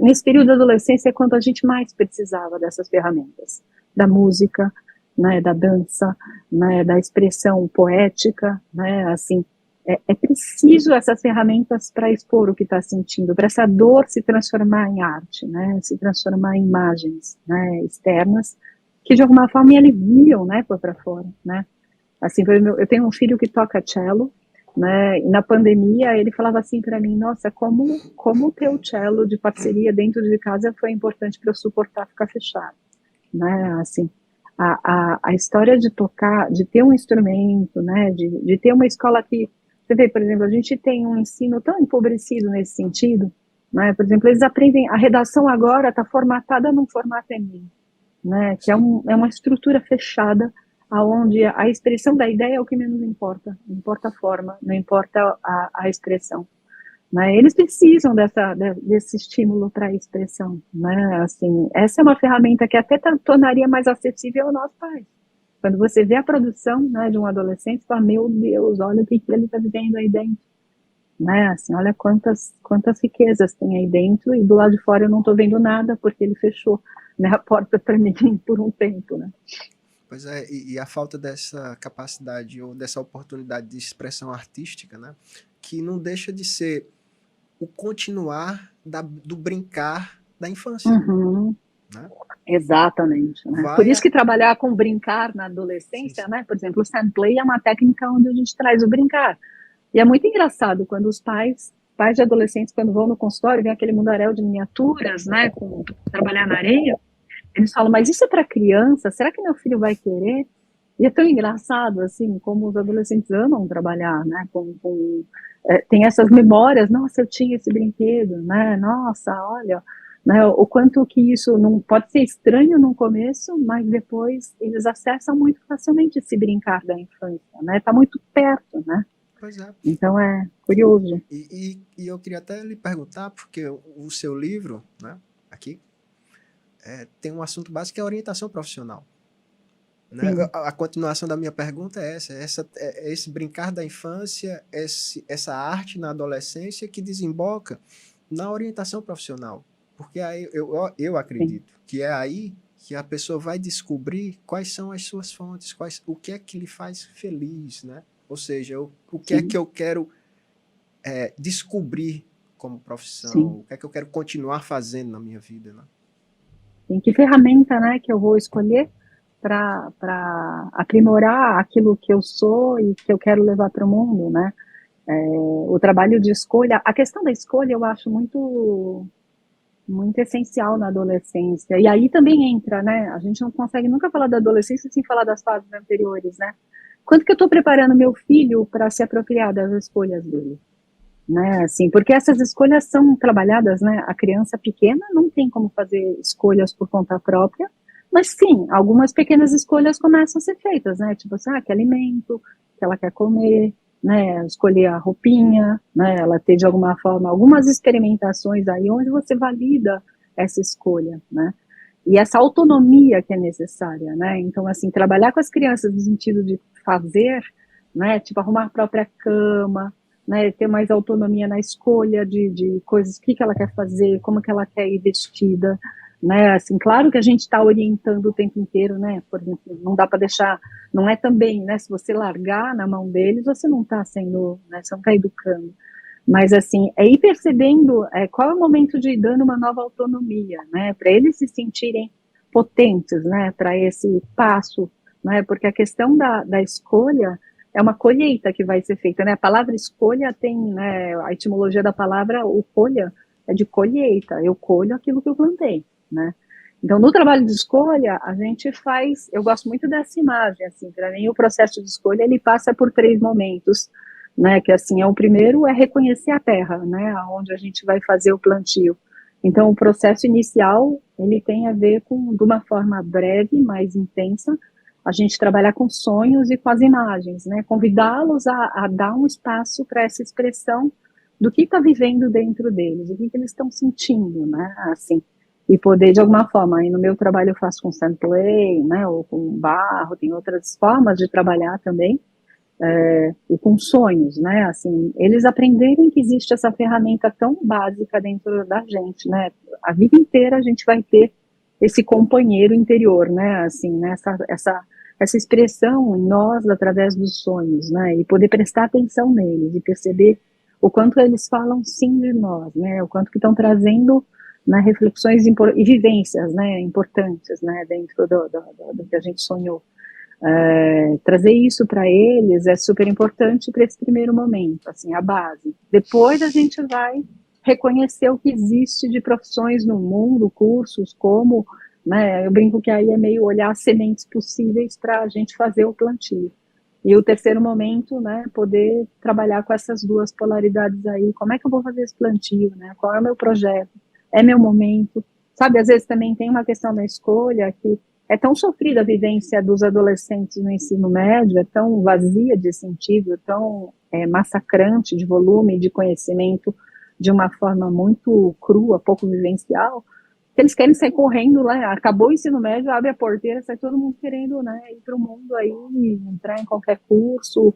nesse período da adolescência é quando a gente mais precisava dessas ferramentas, da música, né, da dança, né, da expressão poética, né, assim, é preciso essas ferramentas para expor o que está sentindo, para essa dor se transformar em arte, né, se transformar em imagens, né, externas, que de alguma forma me aliviam, né, para fora, né. Assim, eu tenho um filho que toca cello, né, e na pandemia ele falava assim para mim, nossa, como ter o cello de parceria dentro de casa foi importante para eu suportar ficar fechado, né, assim. A história de tocar, de ter um instrumento, né, de ter uma escola que, você vê, por exemplo, a gente tem um ensino tão empobrecido nesse sentido, né, por exemplo, eles aprendem, a redação agora está formatada num formato Enem, né, que é uma estrutura fechada, onde a expressão da ideia é o que menos importa, não importa a forma, não importa a expressão. Né, eles precisam desse estímulo para a expressão, né, assim, essa é uma ferramenta que até tornaria mais acessível ao nosso país. Quando você vê a produção, né, de um adolescente, você fala, meu Deus, olha o que ele está vivendo aí dentro, né, assim, olha quantas riquezas tem aí dentro, e do lado de fora eu não estou vendo nada, porque ele fechou, né, a porta para mim por um tempo, né. Pois é, e a falta dessa capacidade ou dessa oportunidade de expressão artística, né, que não deixa de ser o continuar do brincar da infância, Uhum. né? Exatamente, né? Por Vai isso a... que trabalhar com brincar na Sim, adolescência, sim. né? Por exemplo, o sandplay é uma técnica onde a gente traz o brincar. E é muito engraçado quando os pais de adolescentes, quando vão no consultório, vem aquele mundaréu de miniaturas, né? Com trabalhar na areia, eles falam, mas isso é para criança? Será que meu filho vai querer? E é tão engraçado, assim, como os adolescentes amam trabalhar, né? Tem essas memórias, nossa, eu tinha esse brinquedo, né? Nossa, olha, né? O quanto que isso não pode ser estranho no começo, mas depois eles acessam muito facilmente esse brincar da infância, né? Tá muito perto, né? Pois é. Então é curioso. E eu queria até lhe perguntar, porque o seu livro, né, aqui, tem um assunto básico que é a orientação profissional. Né? Sim, A continuação da minha pergunta é esse brincar da infância, essa arte na adolescência que desemboca na orientação profissional. Porque aí eu sim, acredito que é aí que a pessoa vai descobrir quais são as suas fontes, o que é que lhe faz feliz, né? Ou seja, o que é que sim, eu quero descobrir como sim. profissão, o que é que eu quero continuar fazendo na minha vida, né? Tem que ferramenta, né, que eu vou escolher para aprimorar aquilo que eu sou e que eu quero levar para o mundo, né? O trabalho de escolha, a questão da escolha eu acho muito essencial na adolescência. E aí também entra, né? A gente não consegue nunca falar da adolescência sem falar das fases anteriores, né? Quanto que eu estou preparando meu filho para se apropriar das escolhas dele? Né, assim, porque essas escolhas são trabalhadas, né? A criança pequena não tem como fazer escolhas por conta própria, mas sim, algumas pequenas escolhas começam a ser feitas, né? Tipo assim, que alimento que ela quer comer, né? Escolher a roupinha, né? Ela ter de alguma forma algumas experimentações aí onde você valida essa escolha, né? E essa autonomia que é necessária, né? Então, assim, trabalhar com as crianças no sentido de fazer, né? Tipo, arrumar a própria cama, né? Ter mais autonomia na escolha de coisas, o que ela quer fazer, como que ela quer ir vestida, né? Assim, claro que a gente está orientando o tempo inteiro, né? Por exemplo, não dá para deixar, não é também, né? Se você largar na mão deles, você não está sendo, né? Você não está educando. Mas, assim, é ir percebendo qual é o momento de ir dando uma nova autonomia, né? Para eles se sentirem potentes, né? Para esse passo, né? Porque a questão da escolha é uma colheita que vai ser feita, né? A palavra escolha tem, né? A etimologia da palavra, o colha, é de colheita. Eu colho aquilo que eu plantei, né? Então, no trabalho de escolha, a gente faz. Eu gosto muito dessa imagem, assim. Para mim, o processo de escolha ele passa por 3 momentos, né, que assim, o primeiro é reconhecer a terra, né, onde a gente vai fazer o plantio. Então, o processo inicial, ele tem a ver com, de uma forma breve, mais intensa, a gente trabalhar com sonhos e com as imagens, né, convidá-los a dar um espaço para essa expressão do que está vivendo dentro deles, o que eles estão sentindo, né, assim, e poder, de alguma forma, aí no meu trabalho eu faço com sandplay, né, ou com barro, tem outras formas de trabalhar também, e com sonhos, né? Assim, eles aprenderem que existe essa ferramenta tão básica dentro da gente, né? A vida inteira a gente vai ter esse companheiro interior, né? Assim, né? Essa expressão em nós através dos sonhos, né? E poder prestar atenção neles e perceber o quanto eles falam sim de nós, né? O quanto que estão trazendo, né, reflexões e vivências, né? Importantes, né? Dentro do que a gente sonhou. Trazer isso para eles é super importante para esse primeiro momento, assim, a base. Depois a gente vai reconhecer o que existe de profissões no mundo, cursos, como, né, eu brinco que aí é meio olhar as sementes possíveis para a gente fazer o plantio. E o terceiro momento, né, poder trabalhar com essas duas polaridades aí, como é que eu vou fazer esse plantio, né, qual é o meu projeto, é meu momento, sabe, às vezes também tem uma questão da escolha que é tão sofrida a vivência dos adolescentes no ensino médio, é tão vazia de sentido, tão massacrante de volume, de conhecimento, de uma forma muito crua, pouco vivencial, que eles querem sair correndo, né? Acabou o ensino médio, abre a porteira, sai todo mundo querendo, né, ir para o mundo aí, entrar em qualquer curso,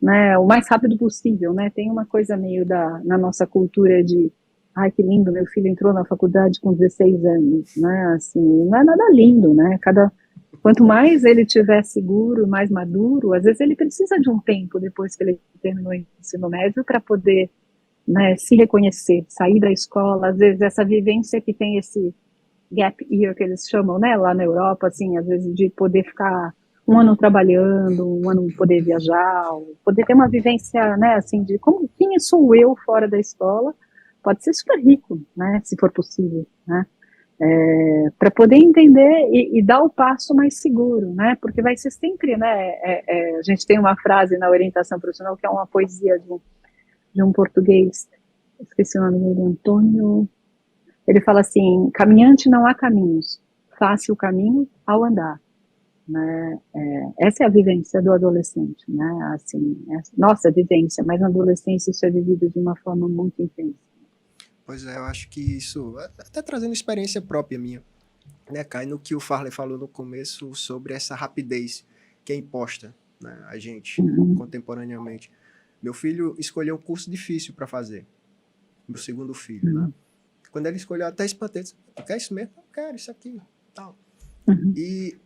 né, o mais rápido possível, né? Tem uma coisa meio na nossa cultura de ai, que lindo, meu filho entrou na faculdade com 16 anos, né, assim, não é nada lindo, né, Quanto mais ele tiver seguro, mais maduro, às vezes ele precisa de um tempo depois que ele terminou o ensino médio para poder, né, se reconhecer, sair da escola. Às vezes essa vivência que tem esse gap year que eles chamam, né, lá na Europa, assim, às vezes de poder ficar um ano trabalhando, um ano poder viajar, poder ter uma vivência, né, assim, de quem sou eu fora da escola, pode ser super rico, né, se for possível, né, para poder entender e dar o passo mais seguro, né, porque vai ser sempre, né, a gente tem uma frase na orientação profissional que é uma poesia de um português, esqueci o nome dele, Antônio, ele fala assim, caminhante não há caminhos, faça o caminho ao andar. Né? Essa é a vivência do adolescente, né? Assim, nossa vivência, mas na adolescência isso é vivido de uma forma muito intensa. Pois é, eu acho que isso, até trazendo experiência própria minha, né, cai no que o Farley falou no começo sobre essa rapidez que é imposta, né, a gente, contemporaneamente. Meu filho escolheu um curso difícil para fazer, meu segundo filho, né? Quando ele escolheu, até espantei, tu quer isso mesmo? Eu quero isso aqui, tal. E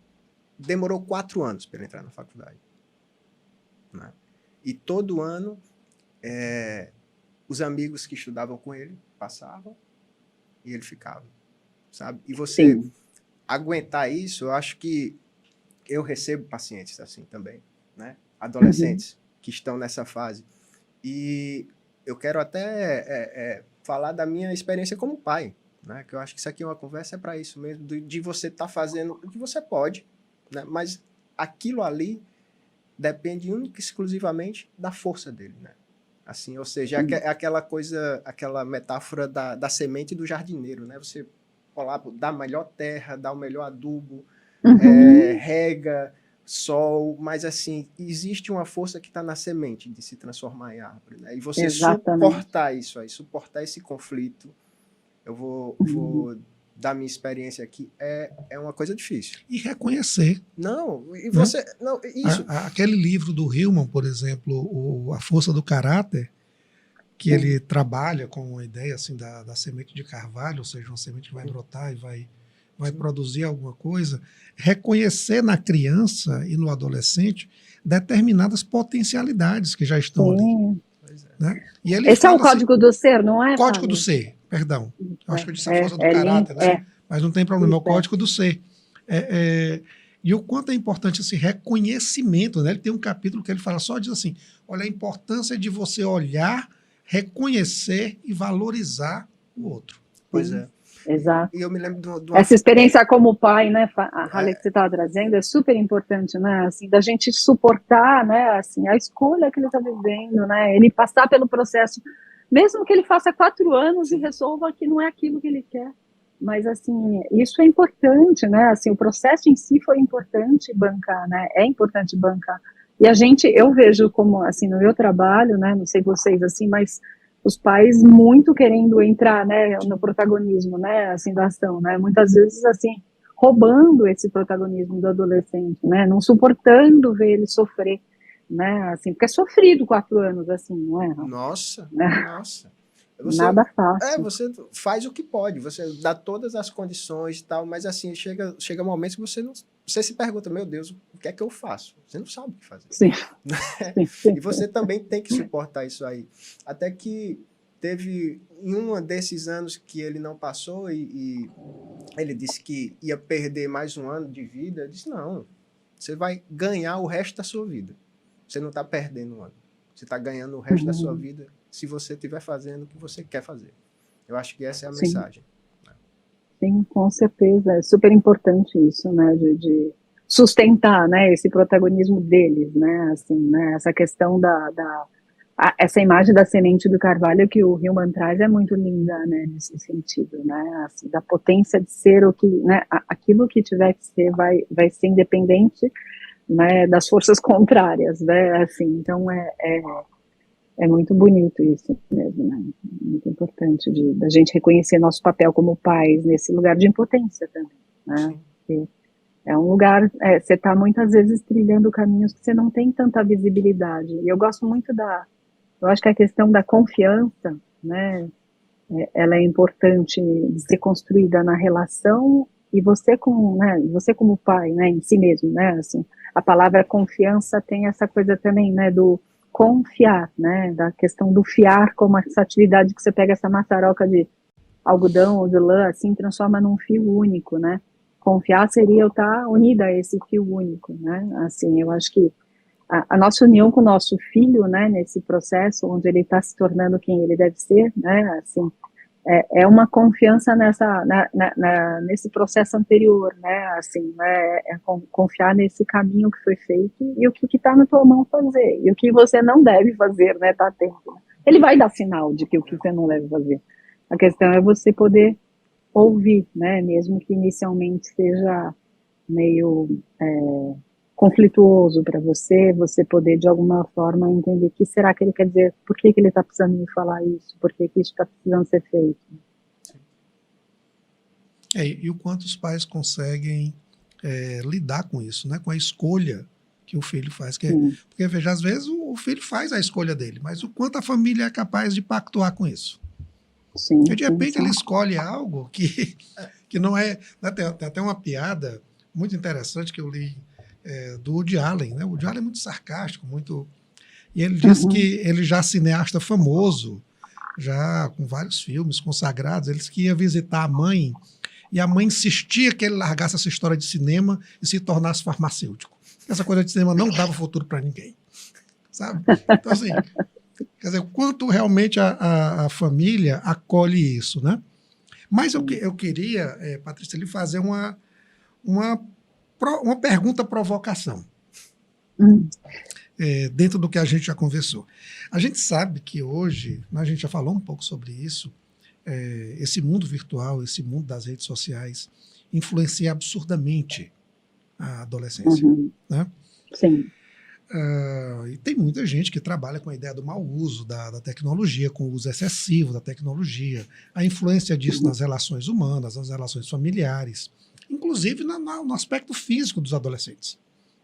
demorou 4 anos para ele entrar na faculdade, né? E todo ano, os amigos que estudavam com ele passavam e ele ficava, sabe? E você aguentar isso, eu acho que eu recebo pacientes assim também, né? Adolescentes que estão nessa fase. E eu quero até falar da minha experiência como pai, né? Que eu acho que isso aqui é uma conversa para isso mesmo, de você estar fazendo o que você pode, né? Mas aquilo ali depende única e exclusivamente da força dele, né? Assim, ou seja, é aquela coisa, aquela metáfora da semente do jardineiro, né? Você dá a melhor terra, dá o melhor adubo, rega, sol, mas assim, existe uma força que está na semente de se transformar em árvore, né? E você suportar isso aí, suportar esse conflito, eu vou dar minha experiência aqui, é uma coisa difícil. E reconhecer. Não, e você... Né? Não, isso. Aquele livro do Hillman, por exemplo, A Força do Caráter, que ele trabalha com a ideia assim, da semente de carvalho, ou seja, uma semente que vai brotar e vai produzir alguma coisa, reconhecer na criança e no adolescente determinadas potencialidades que já estão ali. Né? E ele esse é o código do ser, não é? Código do ser, perdão. Eu acho que eu disse a força do caráter, né? Mas não tem problema, é o código do ser. E o quanto é importante esse reconhecimento, né? Ele tem um capítulo que ele fala só, diz assim, olha a importância de você olhar, reconhecer e valorizar o outro. Pois é. Exato. E eu me lembro essa experiência como pai, né, Haley, que você estava trazendo, é super importante, né, assim, da gente suportar, né, assim, a escolha que ele está vivendo, né, ele passar pelo processo, mesmo que ele faça 4 anos e resolva que não é aquilo que ele quer, mas, assim, isso é importante, né, assim, o processo em si foi importante bancar, né, é importante bancar, e eu vejo como, assim, no meu trabalho, né, não sei vocês, assim, mas os pais muito querendo entrar, né, no protagonismo, né, assim, da ação, né, muitas vezes, assim, roubando esse protagonismo do adolescente, né, não suportando ver ele sofrer, né, assim, porque é sofrido 4 anos, assim, não é? Nossa, né? Nossa. Nada fácil. Você faz o que pode, você dá todas as condições e tal, mas assim, chega momentos que você se pergunta, meu Deus, o que é que eu faço? Você não sabe o que fazer. Sim. E você também tem que suportar isso aí. Até que teve, em um desses anos que ele não passou e ele disse que ia perder mais um ano de vida, eu disse, não, você vai ganhar o resto da sua vida. Você não está perdendo um ano. Você está ganhando o resto da sua vida se você estiver fazendo o que você quer fazer. Eu acho que essa é a mensagem. Sim, com certeza. É super importante isso, né, de sustentar, né, esse protagonismo deles, né, assim, né, essa questão essa imagem da semente do carvalho que o Hillman traz é muito linda, né, nesse sentido, né, assim, da potência de ser o que, né, aquilo que tiver que ser vai ser independente, né, das forças contrárias, né, assim, então é muito bonito isso mesmo, né, muito importante da gente reconhecer nosso papel como pais nesse lugar de impotência também, né, porque é um lugar, você está muitas vezes trilhando caminhos que você não tem tanta visibilidade, e eu gosto muito eu acho que a questão da confiança, né, ela é importante de ser construída na relação e você como pai, né, em si mesmo, né, assim, a palavra confiança tem essa coisa também, né, do confiar, né, da questão do fiar, como essa atividade que você pega essa maçaroca de algodão ou de lã, assim, transforma num fio único, né, confiar seria eu estar unida a esse fio único, né, assim, eu acho que a nossa união com o nosso filho, né, nesse processo onde ele está se tornando quem ele deve ser, né, assim, é uma confiança nesse processo anterior, né, assim, né, confiar nesse caminho que foi feito e o que está na tua mão fazer, e o que você não deve fazer, né, tá atento. Ele vai dar sinal de que o que você não deve fazer. A questão é você poder ouvir, né, mesmo que inicialmente seja meio conflituoso para você poder de alguma forma entender o que será que ele quer dizer, por que ele está precisando me falar isso, por que isso está precisando ser feito. E o quanto os pais conseguem lidar com isso, né? Com a escolha que o filho faz. Porque, veja, às vezes o filho faz a escolha dele, mas o quanto a família é capaz de pactuar com isso. Sim, e de repente ele escolhe algo que não é... Né? Tem até uma piada muito interessante que eu li do Woody Allen, né? O Woody Allen é muito sarcástico, muito... E ele diz que ele já cineasta famoso, já com vários filmes consagrados, ele disse que ia visitar a mãe, e a mãe insistia que ele largasse essa história de cinema e se tornasse farmacêutico. Essa coisa de cinema não dava futuro para ninguém, sabe? Então, assim, quer dizer, o quanto realmente a família acolhe isso, né? Mas eu queria, Patrícia, lhe fazer uma pergunta provocação. Dentro do que a gente já conversou. A gente sabe que hoje, a gente já falou um pouco sobre isso, esse mundo virtual, esse mundo das redes sociais, influencia absurdamente a adolescência. Né? Sim. E tem muita gente que trabalha com a ideia do mau uso da tecnologia, com o uso excessivo da tecnologia, a influência disso nas relações humanas, nas relações familiares, inclusive no aspecto físico dos adolescentes.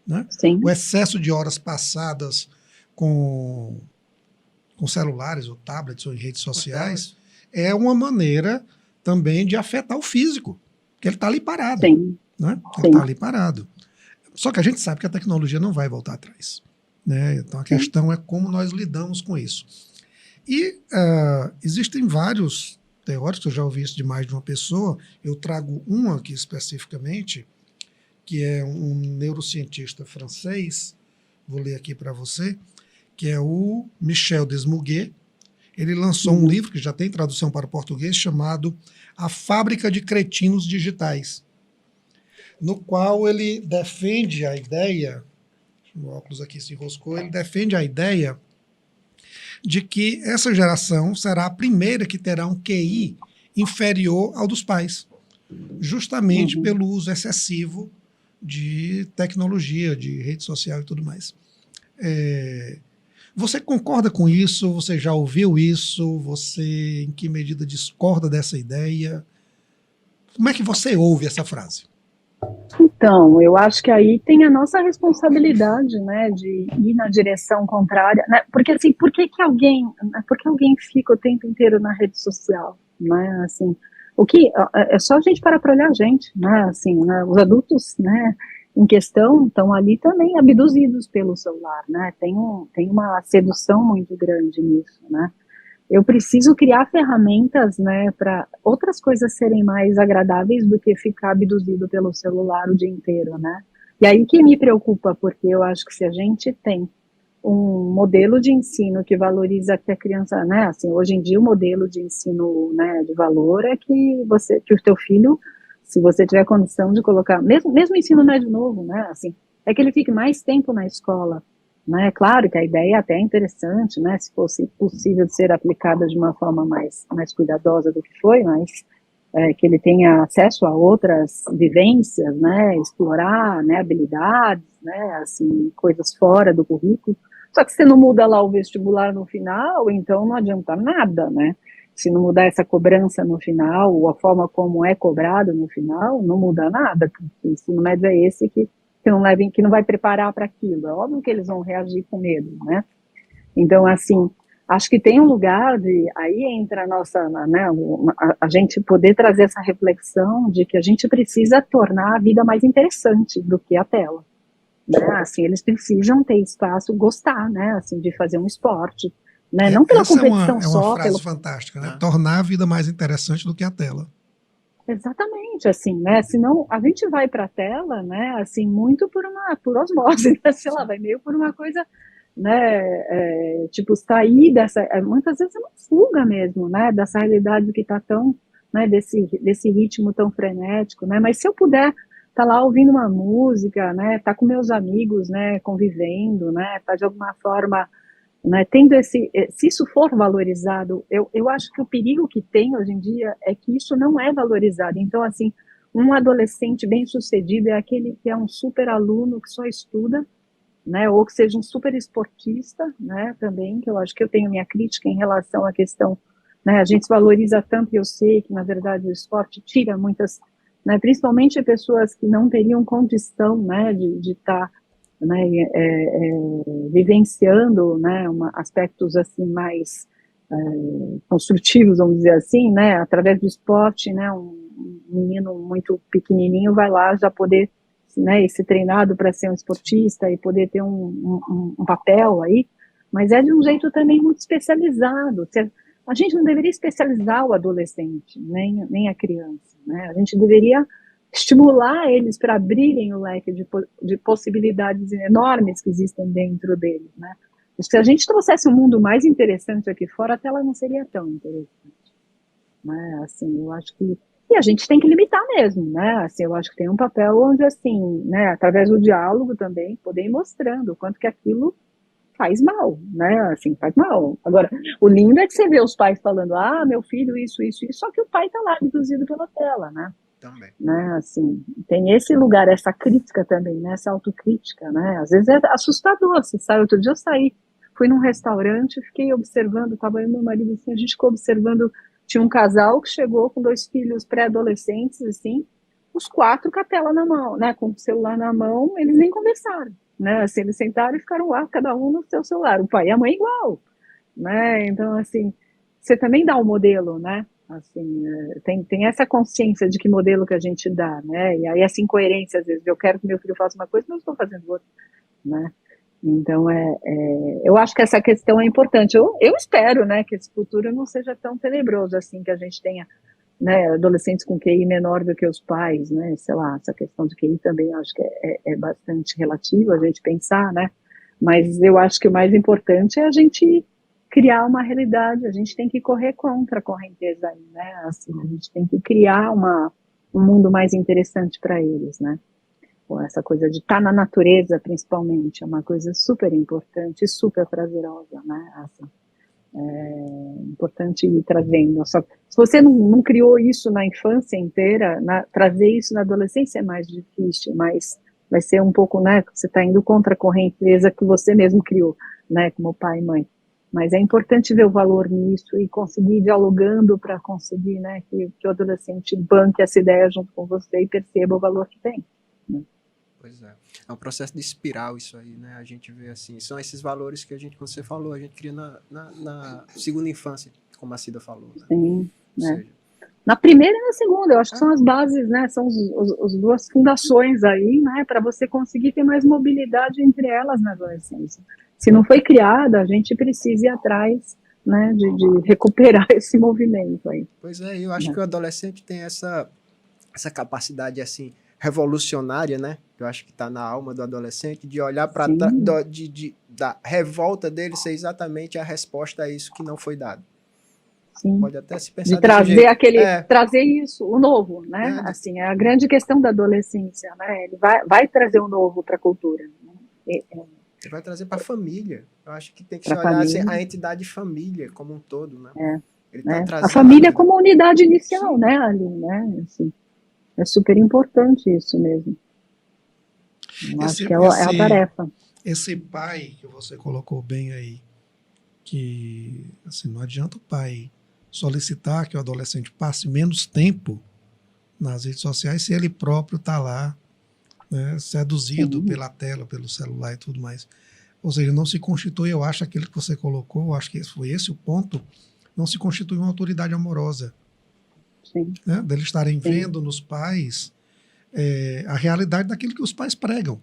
Né? O excesso de horas passadas com celulares ou tablets ou em redes sociais é uma maneira também de afetar o físico, porque ele está ali parado. Né? Ele está ali parado. Só que a gente sabe que a tecnologia não vai voltar atrás. Né? Então a questão é como nós lidamos com isso. E existem vários teóricos, eu já ouvi isso de mais de uma pessoa, eu trago um aqui especificamente, que é um neurocientista francês, vou ler aqui para você, que é o Michel Desmouguet. Ele lançou um livro que já tem tradução para o português, chamado A Fábrica de Cretinos Digitais, no qual ele defende a ideia, o óculos aqui se enroscou, ele defende a ideia de que essa geração será a primeira que terá um QI inferior ao dos pais, justamente pelo uso excessivo de tecnologia, de rede social e tudo mais. Você concorda com isso? Você já ouviu isso? Você, em que medida, discorda dessa ideia? Como é que você ouve essa frase? Então, eu acho que aí tem a nossa responsabilidade, né, de ir na direção contrária, né? Porque assim, por que alguém fica o tempo inteiro na rede social, né? Assim, o que é só a gente parar para olhar a gente, né? Assim, né, os adultos, né, em questão estão ali também abduzidos pelo celular, né? Tem uma sedução muito grande nisso, né? Eu preciso criar ferramentas, né, para outras coisas serem mais agradáveis do que ficar abduzido pelo celular o dia inteiro, né? E aí que me preocupa, porque eu acho que se a gente tem um modelo de ensino que valoriza que a criança, né, assim, hoje em dia o modelo de ensino, né, de valor é que o teu filho, se você tiver condição de colocar, mesmo ensino médio novo, né, assim, é que ele fique mais tempo na escola, né, claro que a ideia até é interessante, né, se fosse possível de ser aplicada de uma forma mais cuidadosa do que foi, mas que ele tenha acesso a outras vivências, né, explorar, né, habilidades, né, assim, coisas fora do currículo. Só que se não muda lá o vestibular no final, então não adianta nada, né? Se não mudar essa cobrança no final, ou a forma como é cobrado no final, não muda nada, porque o ensino médio é esse que não vai preparar para aquilo. É óbvio que eles vão reagir com medo, né? Então, assim, acho que tem um lugar de, aí entra a nossa, né, a gente poder trazer essa reflexão de que a gente precisa tornar a vida mais interessante do que a tela, né, assim, eles precisam ter espaço, gostar, né, assim, de fazer um esporte, né, não pela Essa competição é uma só, frase pelo... fantástica, né? Tornar a vida mais interessante do que a tela. Exatamente, assim, né, senão a gente vai para a tela, né, assim, muito por osmose, né, sei lá, vai meio por uma coisa, né, tipo, sair dessa, muitas vezes é uma fuga mesmo, né, dessa realidade que está tão, né, desse ritmo tão frenético, né, mas se eu puder estar lá ouvindo uma música, né, estar com meus amigos, né, convivendo, né, estar de alguma forma, né, tendo se isso for valorizado, eu acho que o perigo que tem hoje em dia é que isso não é valorizado. Então, assim, um adolescente bem-sucedido é aquele que é um super aluno que só estuda, né, ou que seja um super esportista, né, também, que eu acho que eu tenho minha crítica em relação à questão, né, a gente valoriza tanto, e eu sei que, na verdade, o esporte tira muitas, né, principalmente pessoas que não teriam condição, né, de estar, né, vivenciando, né, aspectos assim mais construtivos, vamos dizer assim, né, através do esporte, né, um menino muito pequenininho vai lá já poder, né, ser treinado para ser um esportista e poder ter um papel aí, mas é de um jeito também muito especializado. A gente não deveria especializar o adolescente, nem a criança, né, a gente deveria estimular eles para abrirem o leque de possibilidades enormes que existem dentro deles, né? Se a gente trouxesse um mundo mais interessante aqui fora, a tela não seria tão interessante, né? Assim, eu acho que e a gente tem que limitar mesmo, né? Assim, eu acho que tem um papel onde, assim, né, através do diálogo também, poder ir mostrando o quanto que aquilo faz mal, né? Assim, faz mal. Agora, o lindo é que você vê os pais falando, meu filho, isso, só que o pai está lá abduzido pela tela, né? Também. Né, assim, tem esse lugar, essa crítica também, né, essa autocrítica, né, às vezes é assustador, você sabe, outro dia eu saí, fui num restaurante, fiquei observando, estava eu e meu marido, assim, a gente ficou observando, tinha um casal que chegou com 2 filhos pré-adolescentes, assim, os 4 com a tela na mão, né, com o celular na mão, eles nem conversaram, né, assim, eles sentaram e ficaram lá, cada um no seu celular, o pai e a mãe igual, né, então, assim, você também dá um modelo, né, assim, tem essa consciência de que modelo que a gente dá, né, e aí essa incoerência, às vezes, eu quero que meu filho faça uma coisa, mas eu estou fazendo outra, né, então eu acho que essa questão é importante, eu espero, né, que esse futuro não seja tão tenebroso, assim, que a gente tenha, né, adolescentes com QI menor do que os pais, né, sei lá, essa questão de QI também eu acho que é bastante relativo a gente pensar, né, mas eu acho que o mais importante é a gente criar uma realidade, a gente tem que correr contra a correnteza aí, né, assim, a gente tem que criar um mundo mais interessante para eles, né, essa coisa de estar na natureza, principalmente, é uma coisa super importante e super prazerosa, né, assim, é importante ir trazendo, só se você não criou isso na infância inteira, trazer isso na adolescência é mais difícil, mas vai ser um pouco, né, você está indo contra a correnteza que você mesmo criou, né, como pai e mãe. Mas é importante ver o valor nisso e conseguir ir dialogando para conseguir, né, que o adolescente banque essa ideia junto com você e perceba o valor que tem. Né? Pois é. É um processo de espiral isso aí, né? A gente vê assim, são esses valores que a gente, como você falou, a gente cria na segunda infância, como a Cida falou. Né? Sim, Ou seja, na primeira e na segunda, eu acho que são as bases, né? São as duas fundações aí, né? Para você conseguir ter mais mobilidade entre elas na adolescência. Se não foi criada, a gente precisa ir atrás, né? De recuperar esse movimento aí. Pois é, eu acho que o adolescente tem essa capacidade assim revolucionária, né? Eu acho que está na alma do adolescente de olhar para da revolta dele ser exatamente a resposta a isso que não foi dado. Sim. Pode até se pensar de trazer jeito. Trazer isso, o novo, né? Assim, é a grande questão da adolescência, né? Ele vai trazer o novo para a cultura. Né? Ele vai trazer para a família. Eu acho que tem que se olhar assim, a entidade família como um todo, né? Ele tá trazendo a família como unidade inicial, sim, né, ali, né? Assim, é super importante isso mesmo. Eu acho que é a tarefa. Esse pai que você colocou bem aí, que assim, não adianta o pai solicitar que o adolescente passe menos tempo nas redes sociais se ele próprio está lá, né, seduzido pela tela, pelo celular e tudo mais. Ou seja, não se constitui, eu acho, aquilo que você colocou, eu acho que foi esse o ponto, não se constitui uma autoridade amorosa. Sim. Né? Deles estarem Sim. vendo nos pais a realidade daquilo que os pais pregam.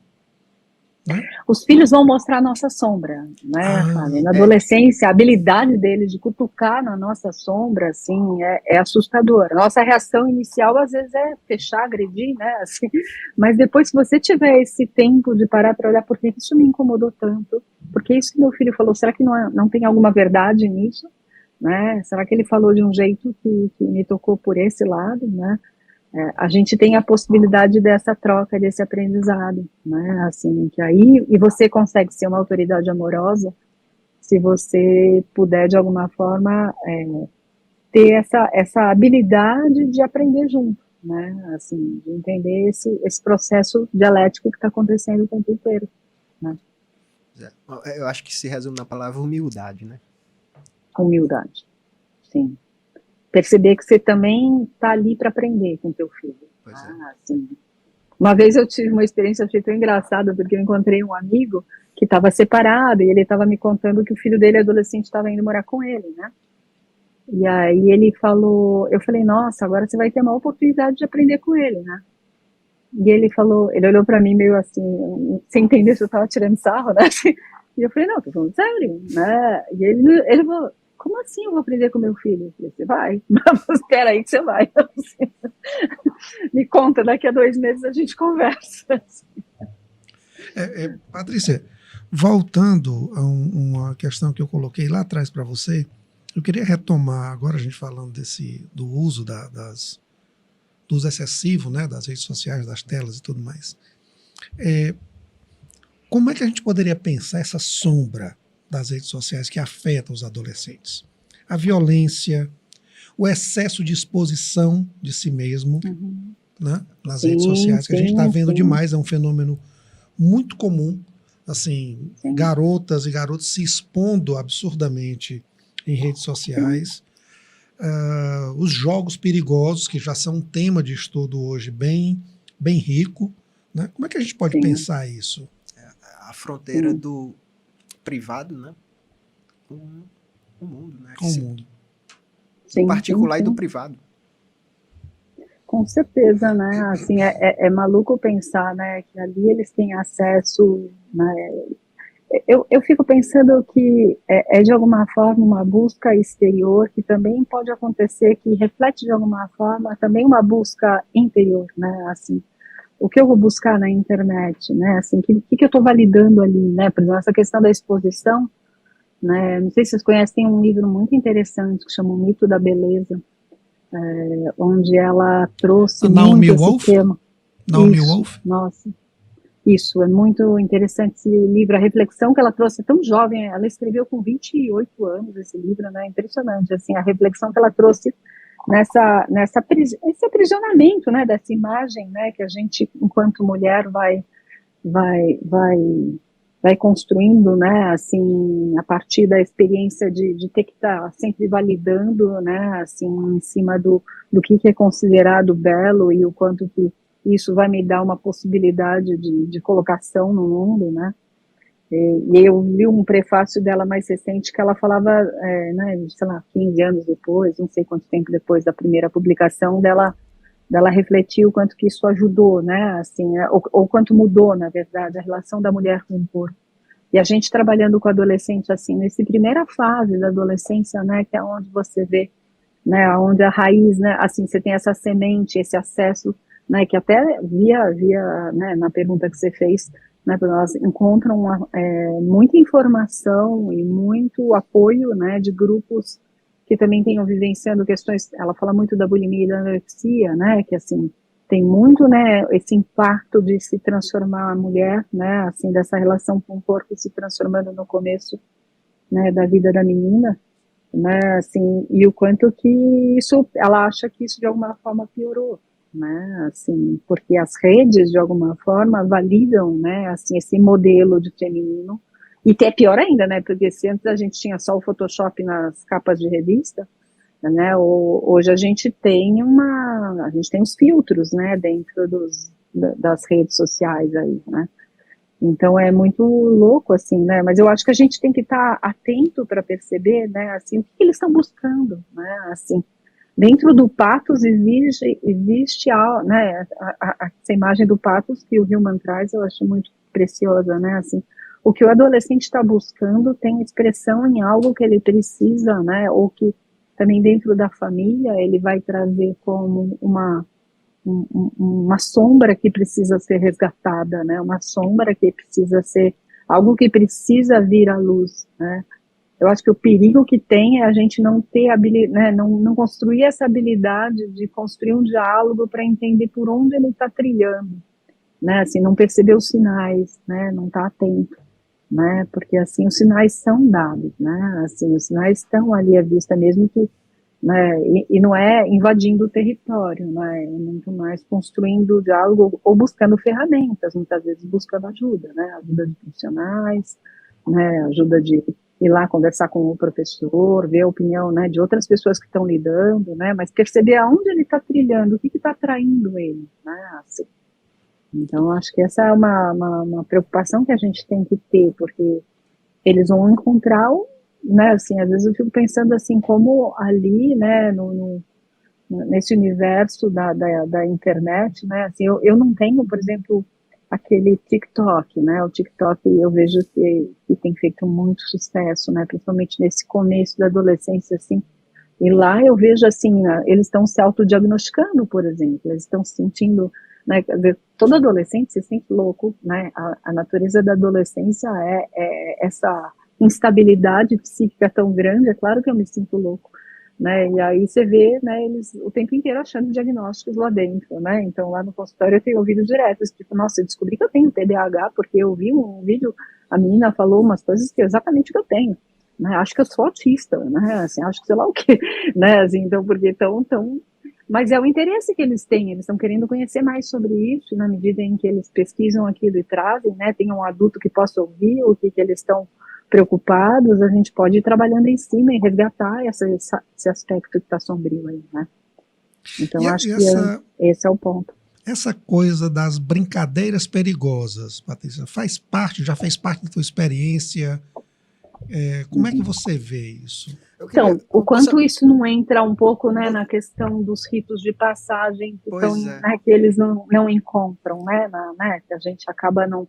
Né? Os filhos vão mostrar a nossa sombra, né, Fábio? Na é. adolescência, a habilidade deles de cutucar na nossa sombra, assim, é assustadora. Nossa reação inicial, às vezes, é fechar, agredir, né, assim, mas depois, se você tiver esse tempo de parar para olhar, por que isso me incomodou tanto? Porque isso que meu filho falou, será que não tem alguma verdade nisso? Né? Será que ele falou de um jeito que me tocou por esse lado, né? A gente tem a possibilidade dessa troca, desse aprendizado, né, assim, que aí, e você consegue ser uma autoridade amorosa se você puder, de alguma forma, ter essa habilidade de aprender junto, né, assim, de entender esse processo dialético que está acontecendo o tempo inteiro, né. Eu acho que se resume na palavra humildade, né? Humildade, sim. Perceber que você também está ali para aprender com teu filho. Pois assim. Uma vez eu tive uma experiência, achei tão engraçada, porque eu encontrei um amigo que estava separado e ele estava me contando que o filho dele, adolescente, estava indo morar com ele, né? E aí ele falou, eu falei, nossa, agora você vai ter uma oportunidade de aprender com ele, né? E ele falou, ele olhou para mim meio assim, sem entender se eu estava tirando sarro, né? E eu falei, não, tô falando sério, né? E ele falou, como assim eu vou aprender com meu filho? Eu falei, você vai, mas espera aí que você vai. Me conta, daqui a 2 meses a gente conversa. Patrícia, voltando a uma questão que eu coloquei lá atrás para você, eu queria retomar, agora a gente falando do uso do uso excessivo, né, das redes sociais, das telas e tudo mais. Como é que a gente poderia pensar essa sombra das redes sociais que afeta os adolescentes? A violência, o excesso de exposição de si mesmo, né, nas redes sociais, que a gente está vendo demais, é um fenômeno muito comum, assim, garotas e garotos se expondo absurdamente em redes sociais. Os jogos perigosos, que já são um tema de estudo hoje bem rico. Né? Como é que a gente pode pensar isso? A fronteira do privado, né, com o mundo, né? Com o mundo. Do particular e do privado. Com certeza, né? Assim, é maluco pensar, né, que ali eles têm acesso, né? Eu fico pensando que é de alguma forma uma busca exterior que também pode acontecer, que reflete de alguma forma também uma busca interior, né? Assim, o que eu vou buscar na internet, né? Assim, o que eu estou validando ali, né? Por exemplo, essa questão da exposição, né? Não sei se vocês conhecem, tem um livro muito interessante que chama O Mito da Beleza, onde ela trouxe muito esse tema. Naomi Wolf? Nossa, isso, é muito interessante esse livro, a reflexão que ela trouxe, tão jovem, ela escreveu com 28 anos esse livro, né, impressionante, assim, a reflexão que ela trouxe esse aprisionamento, né, dessa imagem, né, que a gente, enquanto mulher, vai construindo, né, assim, a partir da experiência de ter que estar sempre validando, né, assim, em cima do que é considerado belo e o quanto que isso vai me dar uma possibilidade de colocação no mundo, né. E eu li um prefácio dela mais recente que ela falava, né, sei lá, 15 anos depois, não sei quanto tempo depois da primeira publicação dela refletiu o quanto que isso ajudou, né, assim, ou quanto mudou, na verdade, a relação da mulher com o corpo. E a gente trabalhando com adolescente, assim, nessa primeira fase da adolescência, né, que é onde você vê, né, onde a raiz, né, assim, você tem essa semente, esse acesso, né, que até via, né, na pergunta que você fez, né, elas encontram muita informação e muito apoio, né, de grupos que também tenham vivenciando questões, ela fala muito da bulimia e da anorexia, né, que assim, tem muito, né, esse impacto de se transformar a mulher, né, assim, dessa relação com o corpo se transformando no começo, né, da vida da menina, né, assim, e o quanto que isso, ela acha que isso de alguma forma piorou, né, assim, porque as redes de alguma forma validam, né, assim, esse modelo de feminino, e é pior ainda, né, porque se antes a gente tinha só o Photoshop nas capas de revista, né, hoje a gente tem os filtros, né, dentro das redes sociais aí, né, Então é muito louco, assim, né? Mas eu acho que a gente tem que estar atento para perceber, né? Assim, o que eles estão buscando, né? Assim, dentro do patos existe né? Essa imagem do patos que o Hillman traz, eu acho muito preciosa, né? Assim, o que o adolescente está buscando tem expressão em algo que ele precisa, né? Ou que também dentro da família ele vai trazer como uma sombra que precisa ser resgatada, né? Uma sombra que precisa ser algo que precisa vir à luz, né? Eu acho que o perigo que tem é a gente não ter habilidade, né? Não construir essa habilidade de construir um diálogo para entender por onde ele está trilhando, né? Assim, não perceber os sinais, né? Não estar atento, né? Porque assim os sinais são dados, né? Assim, os sinais estão ali à vista, mesmo que, né, e não é invadindo o território, né, é muito mais construindo o diálogo ou buscando ferramentas, muitas vezes buscando ajuda, né, ajuda de profissionais, né, ajuda de ir lá conversar com o professor, ver a opinião, né, de outras pessoas que estão lidando, né, mas perceber aonde ele está trilhando, o que está atraindo ele, né, assim. Então, acho que essa é uma preocupação que a gente tem que ter, porque eles vão encontrar, né, assim, às vezes eu fico pensando assim, como ali, né, nesse universo da internet, né, assim, eu não tenho, por exemplo, aquele TikTok, né, o TikTok eu vejo que tem feito muito sucesso, né, principalmente nesse começo da adolescência, assim, e lá eu vejo assim, né, eles estão se autodiagnosticando, por exemplo, eles estão se sentindo, né, todo adolescente se sente louco, né, a natureza da adolescência é essa instabilidade psíquica tão grande, é claro que eu me sinto louco, né, e aí você vê, né, eles o tempo inteiro achando diagnósticos lá dentro, né, então lá no consultório eu tenho ouvido direto, tipo, nossa, eu descobri que eu tenho TDAH porque eu vi um vídeo, a menina falou umas coisas que é exatamente o que eu tenho, né, acho que eu sou autista, né, assim, acho que sei lá o quê, né, assim, então, porque mas é o interesse que eles têm, eles estão querendo conhecer mais sobre isso, na medida em que eles pesquisam aquilo e trazem, né, tem um adulto que possa ouvir o que eles estão preocupados, a gente pode ir trabalhando em cima e resgatar esse aspecto que está sombrio aí, né. Então, acho que esse é o ponto. Essa coisa das brincadeiras perigosas, Patrícia, já fez parte da tua experiência? Como é que você vê isso? Então, o quanto isso não entra um pouco, né, na questão dos ritos de passagem né, que eles não encontram, né, que a gente acaba não...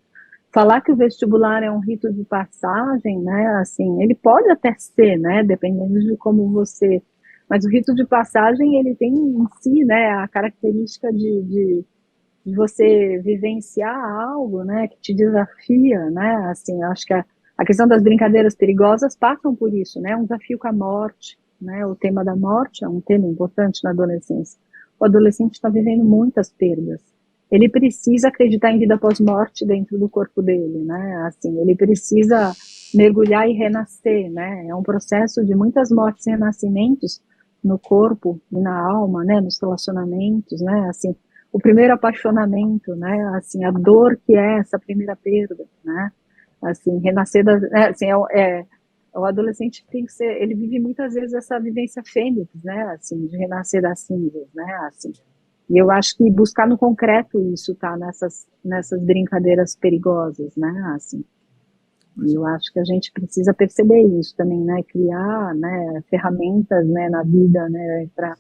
Falar que o vestibular é um rito de passagem, né, assim, ele pode até ser, né, dependendo de como você... Mas o rito de passagem, ele tem em si, né, a característica de você vivenciar algo, né, que te desafia, né, assim, acho que a questão das brincadeiras perigosas passam por isso, né, um desafio com a morte, né, o tema da morte é um tema importante na adolescência. O adolescente está vivendo muitas perdas. Ele precisa acreditar em vida pós-morte dentro do corpo dele, né, assim, ele precisa mergulhar e renascer, né, é um processo de muitas mortes e renascimentos no corpo e na alma, né, nos relacionamentos, né, assim, o primeiro apaixonamento, né, assim, a dor que é essa primeira perda, né, assim, renascer assim, o adolescente tem que ser, ele vive muitas vezes essa vivência fênix, né, assim, de renascer das cinzas, né, assim, e eu acho que buscar no concreto isso, tá, nessas brincadeiras perigosas, né, assim, e eu acho que a gente precisa perceber isso também, né, criar, né, ferramentas, né, na vida, né, para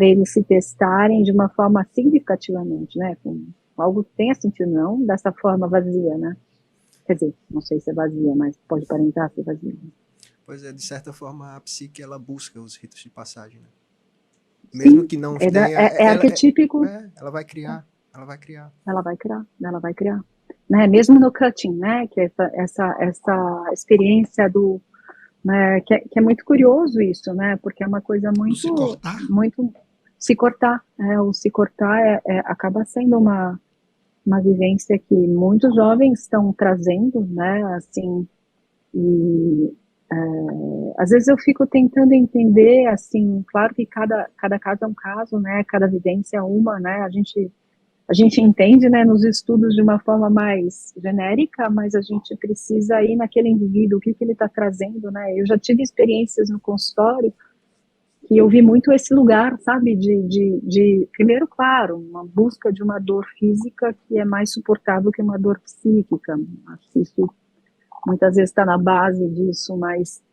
eles se testarem de uma forma significativamente, né, com algo que tenha sentido, não dessa forma vazia, né, quer dizer, não sei se é vazia, mas pode aparentar ser vazia. Pois é, de certa forma a psique, ela busca os ritos de passagem, né? Mesmo Sim, que não tenha... arquetípico. Ela vai criar. Ela vai criar. Né, mesmo no cutting, né, que é essa experiência do... Né, que é muito curioso isso, né, porque é uma coisa muito... Se cortar? Muito... Se cortar, o se cortar acaba sendo uma vivência que muitos jovens estão trazendo, né, assim, e às vezes eu fico tentando entender, assim, claro que cada caso é um caso, né, cada vivência é uma, né, a gente entende, né, nos estudos de uma forma mais genérica, mas a gente precisa ir naquele indivíduo, o que ele está trazendo, né, eu já tive experiências no consultório que eu vi muito esse lugar, sabe, primeiro, claro, uma busca de uma dor física que é mais suportável que uma dor psíquica. Acho que isso muitas vezes está na base disso, mas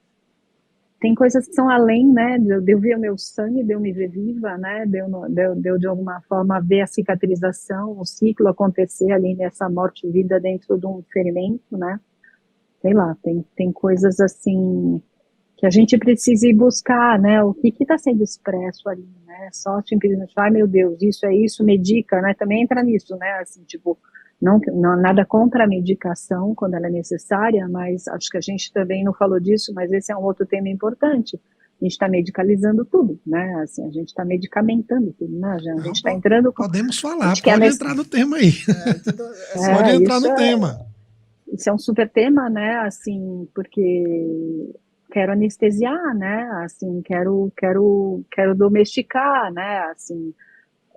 tem coisas que são além, né, de eu ver o meu sangue, de eu me ver viva, né, de eu de alguma forma ver a cicatrização, o ciclo acontecer ali nessa morte e vida dentro de um ferimento, né, sei lá, tem coisas assim que a gente precisa ir buscar, né, o que está sendo expresso ali, né, só simplesmente, ai meu Deus, isso é isso, medica, né, também entra nisso, né, assim, tipo, não nada contra a medicação quando ela é necessária, mas acho que a gente também não falou disso, mas esse é um outro tema importante, a gente está medicalizando tudo, né, assim, a gente está medicamentando tudo, né, a gente está entrando com... Podemos A falar, gente quer pode entrar no tema aí. Pode entrar isso no tema. isso é um super tema, né, assim, porque quero anestesiar, né, assim, quero domesticar, né, assim,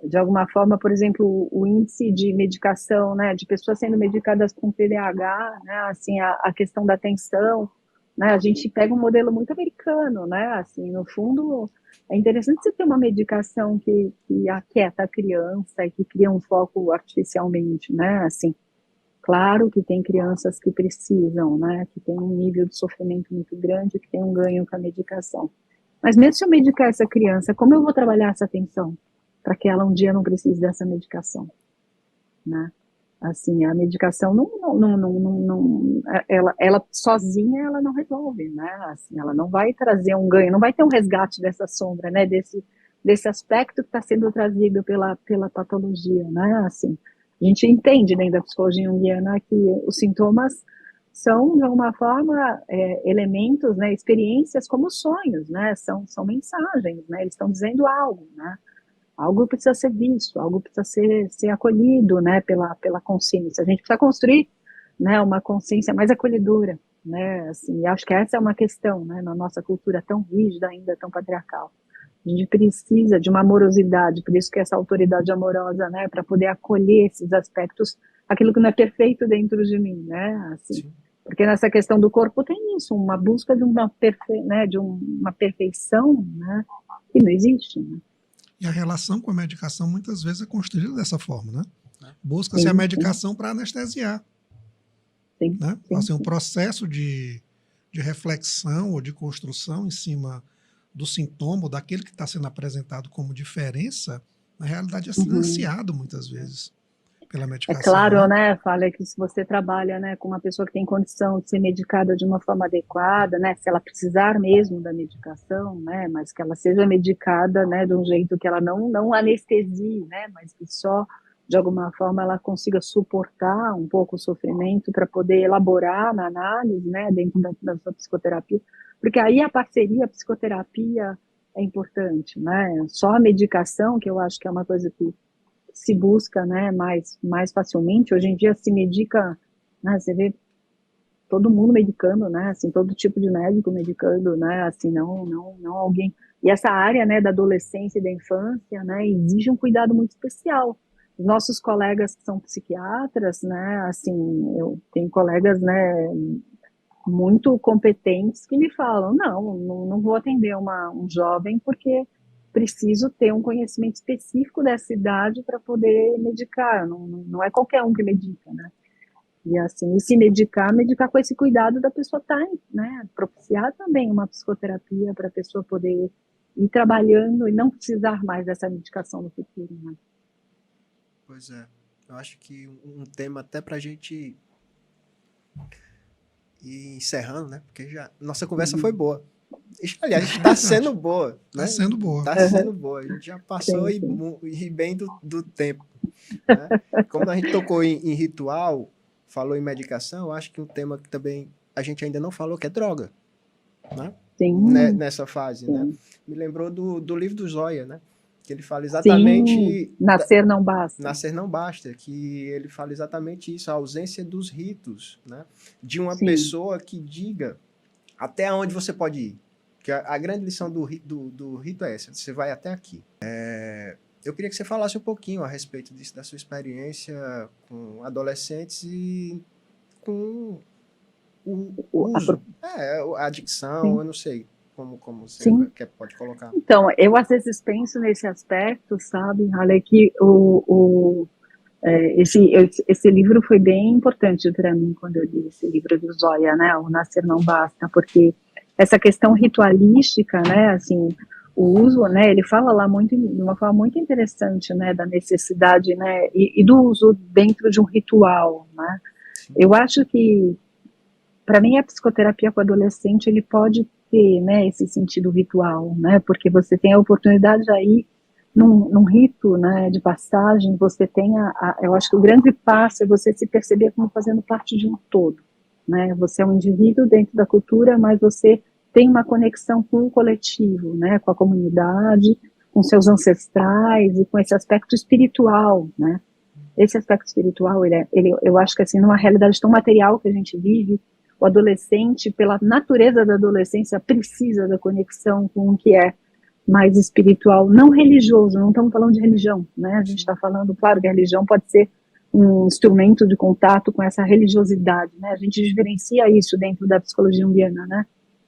de alguma forma, por exemplo, o índice de medicação, né, de pessoas sendo medicadas com TDAH, né, assim, a questão da atenção, né, a gente pega um modelo muito americano, né, assim, no fundo, é interessante você ter uma medicação que aquieta a criança e que cria um foco artificialmente, né, assim, claro que tem crianças que precisam, né, que tem um nível de sofrimento muito grande, que tem um ganho com a medicação. Mas mesmo se eu medicar essa criança, como eu vou trabalhar essa atenção para que ela um dia não precise dessa medicação, né? Assim, a medicação ela sozinha ela não resolve, né? Assim, ela não vai trazer um ganho, não vai ter um resgate dessa sombra, né? Desse aspecto que está sendo trazido pela patologia, né? Assim, a gente entende dentro da psicologia junguiana que os sintomas são, de alguma forma, elementos, né? Experiências como sonhos, né? São mensagens, né? Eles estão dizendo algo, né? Algo precisa ser visto, algo precisa ser acolhido, né, pela consciência. A gente precisa construir, né, uma consciência mais acolhedora, né, assim, acho que essa é uma questão, né, na nossa cultura tão rígida ainda, tão patriarcal. A gente precisa de uma amorosidade, por isso que essa autoridade amorosa, né, para poder acolher esses aspectos, aquilo que não é perfeito dentro de mim, né, assim. Sim. Porque nessa questão do corpo tem isso, uma busca de uma perfeição, né, que não existe, né. E a relação com a medicação muitas vezes é construída dessa forma, né? Busca-se a medicação para anestesiar. Sim, né? sim, assim, um processo de reflexão ou de construção em cima do sintoma, ou daquele que está sendo apresentado como diferença, na realidade é silenciado muitas vezes pela medicação. É claro, né, Fala, que se você trabalha, né, com uma pessoa que tem condição de ser medicada de uma forma adequada, né, se ela precisar mesmo da medicação, né, mas que ela seja medicada, né, de um jeito que ela não anestesie, né, mas que só, de alguma forma, ela consiga suportar um pouco o sofrimento para poder elaborar na análise, né, dentro da sua psicoterapia, porque aí a parceria, a psicoterapia é importante, né, só a medicação, que eu acho que é uma coisa que se busca, né, mais facilmente. Hoje em dia se medica, né, você vê todo mundo medicando, né, assim, todo tipo de médico medicando, né, assim, não alguém. E essa área, né, da adolescência e da infância, né, exige um cuidado muito especial. Os nossos colegas que são psiquiatras, né, assim, eu tenho colegas, né, muito competentes que me falam, não vou atender um jovem porque preciso ter um conhecimento específico dessa idade para poder medicar, não é qualquer um que medica, né? E assim, e se medicar com esse cuidado da pessoa estar, né? Propiciar também uma psicoterapia para a pessoa poder ir trabalhando e não precisar mais dessa medicação no futuro, né? Pois é, eu acho que um tema até para a gente ir encerrando, né? Porque já nossa conversa foi boa. Aliás, está sendo boa, né? Está sendo boa. Está sendo boa. A gente já passou e bem do tempo. Né? Como a gente tocou em ritual, falou em medicação, eu acho que um tema que também a gente ainda não falou, que é droga. Né? Sim. Nessa fase, sim. Né? Me lembrou do livro do Zóia, né? Que ele fala exatamente... Sim, nascer não basta. Nascer não basta, que ele fala exatamente isso, a ausência dos ritos, né? De uma pessoa que diga até onde você pode ir. Que a grande lição do rito é essa, você vai até aqui. Eu queria que você falasse um pouquinho a respeito disso, da sua experiência com adolescentes e com o uso, a adicção, eu não sei. como você Sim. pode colocar? Então, eu às vezes penso nesse aspecto, sabe, Ale, que esse livro foi bem importante para mim quando eu li esse livro do Zoya, né, O Nascer Não Basta, porque essa questão ritualística, né, assim, o uso, né, ele fala lá muito, de uma forma muito interessante, né, da necessidade, né, e do uso dentro de um ritual, né. Eu acho que, para mim, a psicoterapia com adolescente, ele pode ter, né, esse sentido ritual, né, porque você tem a oportunidade aí, num rito, né, de passagem, você tem eu acho que o grande passo é você se perceber como fazendo parte de um todo, né, você é um indivíduo dentro da cultura, mas você tem uma conexão com o coletivo, né, com a comunidade, com seus ancestrais e com esse aspecto espiritual, né. Esse aspecto espiritual, eu acho que assim, numa realidade tão material que a gente vive, o adolescente, pela natureza da adolescência, precisa da conexão com o que é mais espiritual, não religioso, não estamos falando de religião, né? A gente está falando, claro, que a religião pode ser um instrumento de contato com essa religiosidade, né? A gente diferencia isso dentro da psicologia junguiana, né?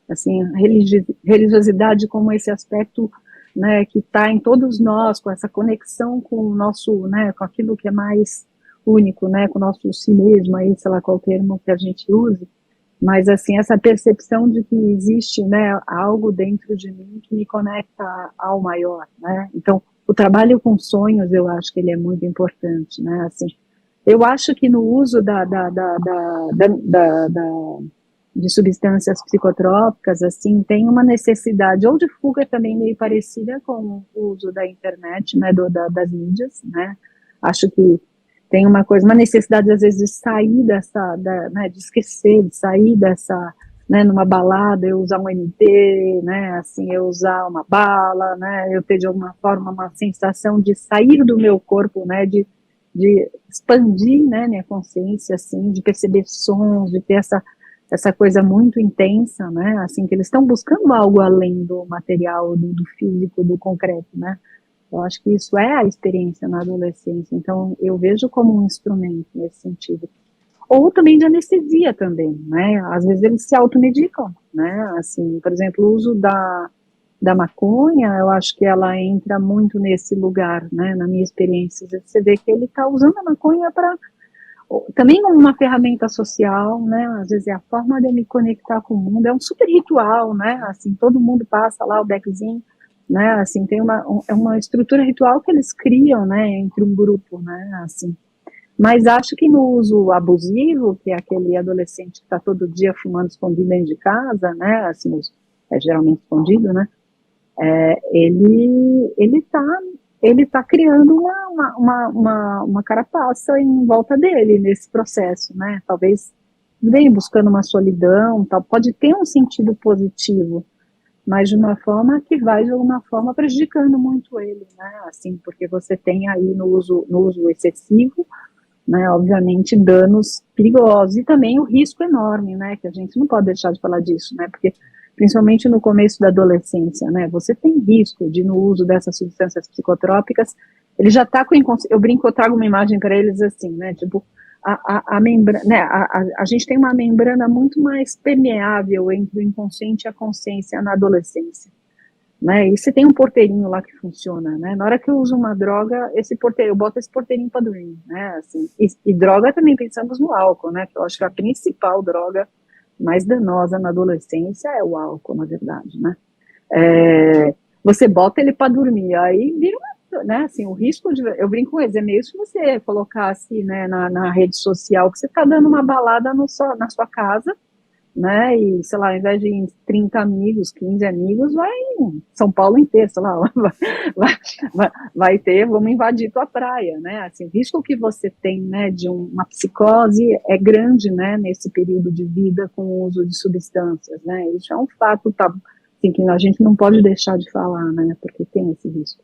Assim, a religiosidade como esse aspecto, né, que está em todos nós, com essa conexão com o nosso, né, com aquilo que é mais único, né, com o nosso si mesmo, aí, sei lá qual termo que a gente use, mas, assim, essa percepção de que existe, né, algo dentro de mim que me conecta ao maior, né, então, o trabalho com sonhos, eu acho que ele é muito importante, né, assim, eu acho que no uso de substâncias psicotrópicas, assim, tem uma necessidade, ou de fuga também meio parecida com o uso da internet, né, das mídias, né, acho que tem uma necessidade, às vezes, de sair né, de esquecer, de sair dessa, né, numa balada, eu usar um MD, né, assim, eu usar uma bala, né, eu ter, de alguma forma, uma sensação de sair do meu corpo, né, de expandir, né, minha consciência, assim, de perceber sons, de ter essa coisa muito intensa, né, assim, que eles estão buscando algo além do material, do físico, do concreto, né. Eu acho que isso é a experiência na adolescência, então eu vejo como um instrumento nesse sentido. Ou também de anestesia também, né, às vezes eles se automedicam, né, assim, por exemplo, o uso da maconha, eu acho que ela entra muito nesse lugar, né, na minha experiência, você vê que ele está usando a maconha para, também como uma ferramenta social, né, às vezes é a forma de me conectar com o mundo, é um super ritual, né, assim, todo mundo passa lá o beckzinho, né, assim, tem uma estrutura ritual que eles criam, né, entre um grupo, né, assim, mas acho que no uso abusivo, que é aquele adolescente que está todo dia fumando escondido dentro de casa, né, assim, é geralmente escondido, né, ele tá criando uma carapaça em volta dele nesse processo, né, talvez vem buscando uma solidão, tal, pode ter um sentido positivo, mas de uma forma que vai, de alguma forma, prejudicando muito ele, né, assim, porque você tem aí no uso excessivo, né, obviamente, danos perigosos, e também o risco enorme, né, que a gente não pode deixar de falar disso, né, porque, principalmente no começo da adolescência, né, você tem risco de, no uso dessas substâncias psicotrópicas, ele já está com inconsciente, eu brinco, eu trago uma imagem para eles assim, né, tipo, a membrana, né, a gente tem uma membrana muito mais permeável entre o inconsciente e a consciência na adolescência, né, e você tem um porteirinho lá que funciona, né, na hora que eu uso uma droga, eu boto esse porteirinho para dormir, né, assim, e droga também pensamos no álcool, né, que eu acho que a principal droga mais danosa na adolescência é o álcool, na verdade, né, você bota ele para dormir, aí vira né, assim, o risco de, eu brinco com eles, é meio se você colocasse, né, na rede social, que você está dando uma balada na sua casa, né, e, sei lá, ao invés de 30 amigos, 15 amigos, vai em São Paulo inteiro, sei lá, vai ter, vamos invadir tua praia, né, assim, o risco que você tem, né, de uma psicose é grande, né, nesse período de vida com o uso de substâncias, né, isso é um fato, tá, assim, que a gente não pode deixar de falar, né, porque tem esse risco,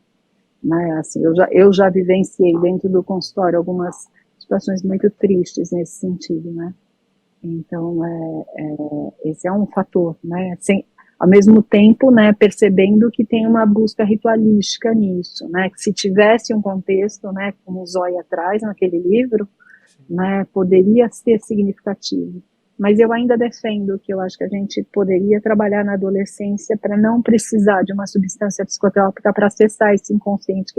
né, assim, eu já vivenciei dentro do consultório algumas situações muito tristes nesse sentido, né. Então, esse é um fator, né, ao mesmo tempo, né, percebendo que tem uma busca ritualística nisso, né, que se tivesse um contexto, né, como o Zoya traz naquele livro, né, poderia ser significativo, mas eu ainda defendo que eu acho que a gente poderia trabalhar na adolescência para não precisar de uma substância psicotrópica para acessar esse inconsciente,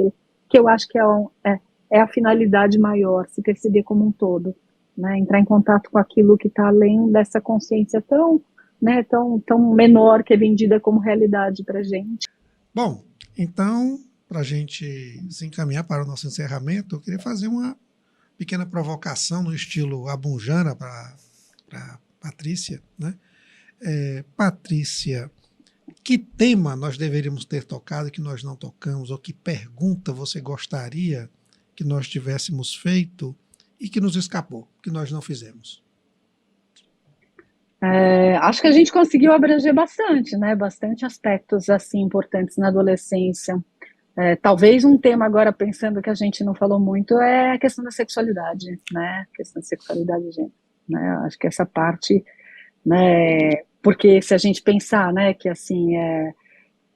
que eu acho que é a finalidade maior, se perceber como um todo, né? Entrar em contato com aquilo que está além dessa consciência tão, né, tão menor que é vendida como realidade para a gente. Bom, então, para a gente se encaminhar para o nosso encerramento, eu queria fazer uma pequena provocação no estilo abunjana para Patrícia, né? Patrícia, que tema nós deveríamos ter tocado que nós não tocamos, ou que pergunta você gostaria que nós tivéssemos feito e que nos escapou, que nós não fizemos? Acho que a gente conseguiu abranger bastante, né? Bastante aspectos assim importantes na adolescência. Talvez um tema agora, pensando que a gente não falou muito, é a questão da sexualidade, né? A questão da sexualidade de gênero, né? Acho que essa parte, né? Porque se a gente pensar, né, que assim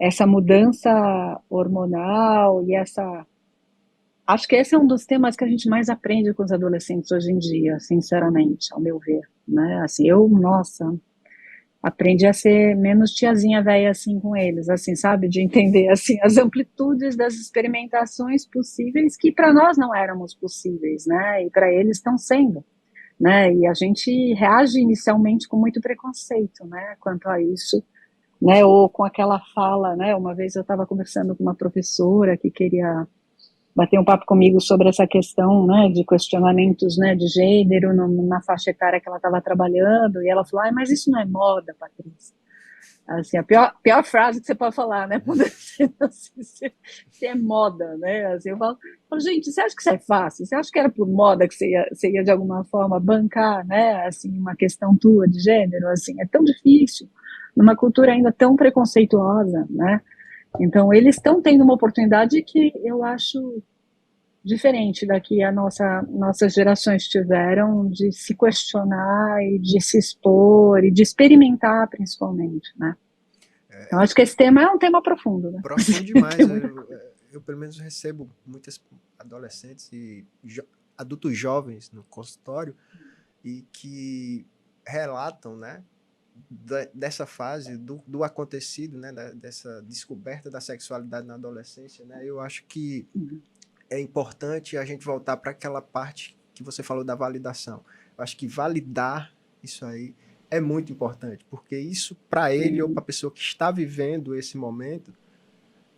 essa mudança hormonal e acho que esse é um dos temas que a gente mais aprende com os adolescentes hoje em dia, sinceramente, ao meu ver, né? Assim, nossa, aprendi a ser menos tiazinha velha assim com eles, assim, sabe? De entender assim as amplitudes das experimentações possíveis que para nós não éramos possíveis, né? E para eles estão sendo, né? E a gente reage inicialmente com muito preconceito, né? Quanto a isso, né? Ou com aquela fala, né? Uma vez eu estava conversando com uma professora que queria bater um papo comigo sobre essa questão, né, de questionamentos, né, de gênero na faixa etária que ela estava trabalhando, e ela falou, mas isso não é moda, Patrícia. Assim, a pior frase que você pode falar, né, assim, se é moda, né, assim, eu falo, gente, você acha que isso é fácil? Você acha que era por moda que você ia de alguma forma bancar, né, assim, uma questão tua de gênero, assim, é tão difícil, numa cultura ainda tão preconceituosa, né. Então, eles estão tendo uma oportunidade que eu acho diferente da que nossas gerações tiveram, de se questionar e de se expor e de experimentar, principalmente, né? Então, acho que esse tema é um tema profundo, né? Profundo demais. Eu, pelo menos, recebo muitas adolescentes e adultos jovens no consultório e que relatam, né, dessa fase do acontecido, né, dessa descoberta da sexualidade na adolescência, né? Eu acho que é importante a gente voltar para aquela parte que você falou da validação. Eu acho que validar isso aí é muito importante, porque isso para ele ou para a pessoa que está vivendo esse momento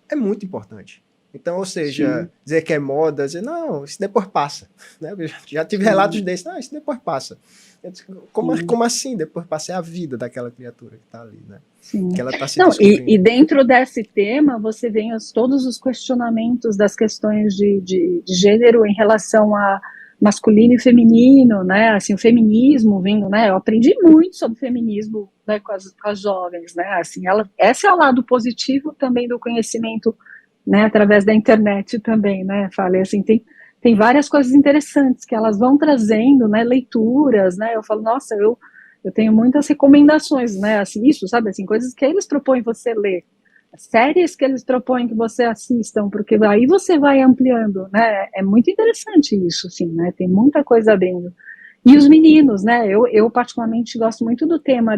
é muito importante. Então, ou seja, dizer que é moda, dizer, não, isso depois passa. Né? Eu já tive relatos desses, não, isso depois passa. Como assim? Depois passa é a vida daquela criatura que está ali, né? Sim. Que ela está se descobrindo. E dentro desse tema, você vê todos os questionamentos das questões de gênero em relação a masculino e feminino, né? Assim, o feminismo vindo, né? Eu aprendi muito sobre feminismo, né, com as jovens, né? Assim, esse é o lado positivo também do conhecimento, né? Através da internet também, né? Falei assim, tem várias coisas interessantes que elas vão trazendo, né? Leituras, né? Eu falo, nossa, eu tenho muitas recomendações, né? Assim, isso, sabe? Assim, coisas que eles propõem você ler, séries que eles propõem que você assistam, porque aí você vai ampliando, né? É muito interessante isso, assim, né? Tem muita coisa abrindo. E os meninos, né? Eu particularmente gosto muito do tema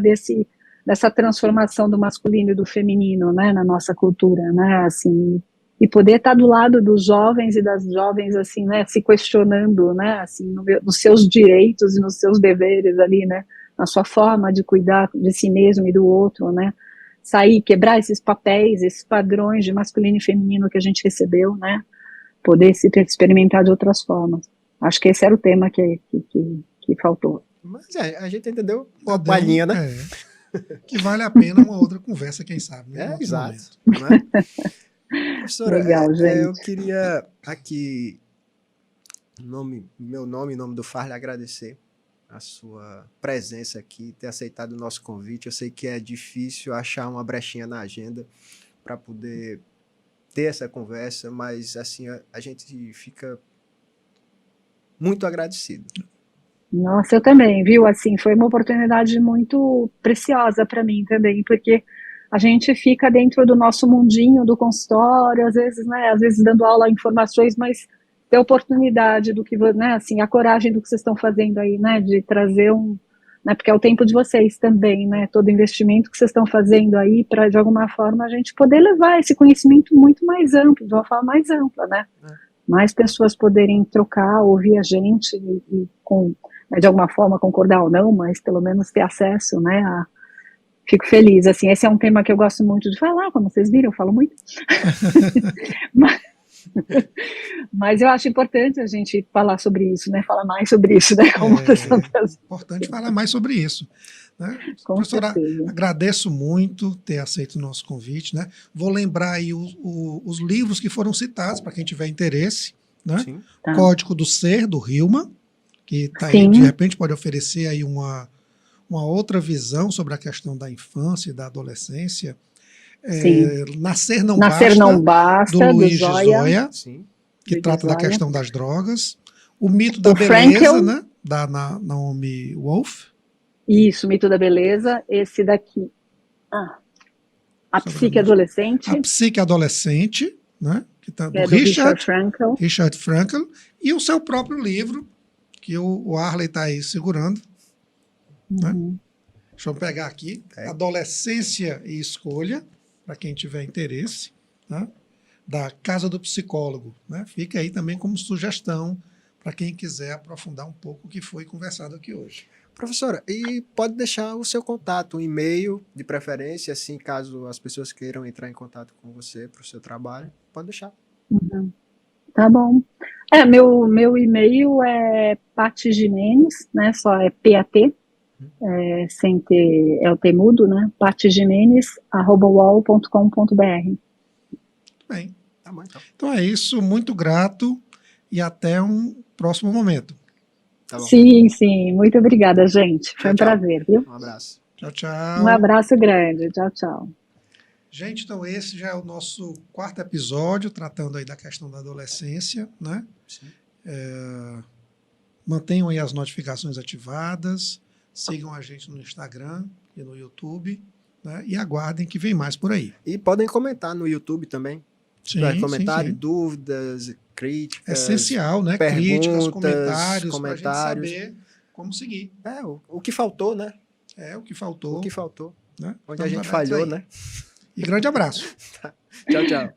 dessa transformação do masculino e do feminino, né? Na nossa cultura, né? Assim, e poder estar do lado dos jovens e das jovens, assim, né? Se questionando, né? Assim, nos seus direitos e nos seus deveres ali, né? Na sua forma de cuidar de si mesmo e do outro, né? Sair, quebrar esses papéis, esses padrões de masculino e feminino que a gente recebeu, né? Poder se experimentar de outras formas. Acho que esse era o tema que faltou. Mas a gente entendeu uma palhinha, né? Que vale a pena uma outra conversa, quem sabe, né? Exato. Né? Professora, legal, gente. Eu queria aqui, meu nome, em nome do FAR, lhe agradecer a sua presença aqui, ter aceitado o nosso convite. Eu sei que é difícil achar uma brechinha na agenda para poder ter essa conversa, mas assim, a gente fica muito agradecido. Nossa, eu também, viu? Assim, foi uma oportunidade muito preciosa para mim também, porque a gente fica dentro do nosso mundinho do consultório, às vezes, né? Às vezes dando aula, informações, mas ter oportunidade do que, né? Assim, a coragem do que vocês estão fazendo aí, né? De trazer né, porque é o tempo de vocês também, né, todo investimento que vocês estão fazendo aí para, de alguma forma, a gente poder levar esse conhecimento muito mais amplo, de uma forma mais ampla, né, mais pessoas poderem trocar, ouvir a gente e com, né, de alguma forma concordar ou não, mas pelo menos ter acesso, né, fico feliz, assim, esse é um tema que eu gosto muito de falar, como vocês viram, eu falo muito, mas eu acho importante a gente falar sobre isso, né? Falar mais sobre isso, né? Como é importante falar mais sobre isso. Né? Professora, agradeço muito ter aceito o nosso convite. Né? Vou lembrar aí os livros que foram citados, para quem tiver interesse. Né? Tá. Código do Ser, do Hillman, que tá aí, de repente pode oferecer aí uma outra visão sobre a questão da infância e da adolescência. Nascer Não Basta, do Luiz Gisoia, que trata da questão das drogas. O Mito da Beleza, né, da Naomi Wolf. Isso, Mito da Beleza. Esse daqui. A Psique Adolescente. A Psique Adolescente, né, que tá do Richard Frankel. E o seu próprio livro, que o Arley está aí segurando. Né? Deixa eu pegar aqui. Adolescência e Escolha, para quem tiver interesse, né? Da Casa do Psicólogo. Né? Fica aí também como sugestão para quem quiser aprofundar um pouco o que foi conversado aqui hoje. Professora, e pode deixar o seu contato, um e-mail de preferência, assim, caso as pessoas queiram entrar em contato com você para o seu trabalho, pode deixar. Tá bom. Meu e-mail é Paty Gimenez, né? Só é PAT. Sem ter, é o T mudo, né? patgimenez@uol.com.br. Bem, tá bom, então é isso, muito grato e até um próximo momento. Tá bom. Sim, muito obrigada, gente. Foi um prazer, viu? Um abraço. Tchau. Um abraço grande. Tchau. Gente, então esse já é o nosso 4º episódio, tratando aí da questão da adolescência, né? Mantenham aí as notificações ativadas. Sigam a gente no Instagram e no YouTube, né? E aguardem que vem mais por aí. E podem comentar no YouTube também. Comentários, dúvidas, críticas. É essencial, né? Críticas, comentários, para a gente saber como seguir. O que faltou, né? O que faltou. Né? Onde a gente falhou, né? E grande abraço. Tchau.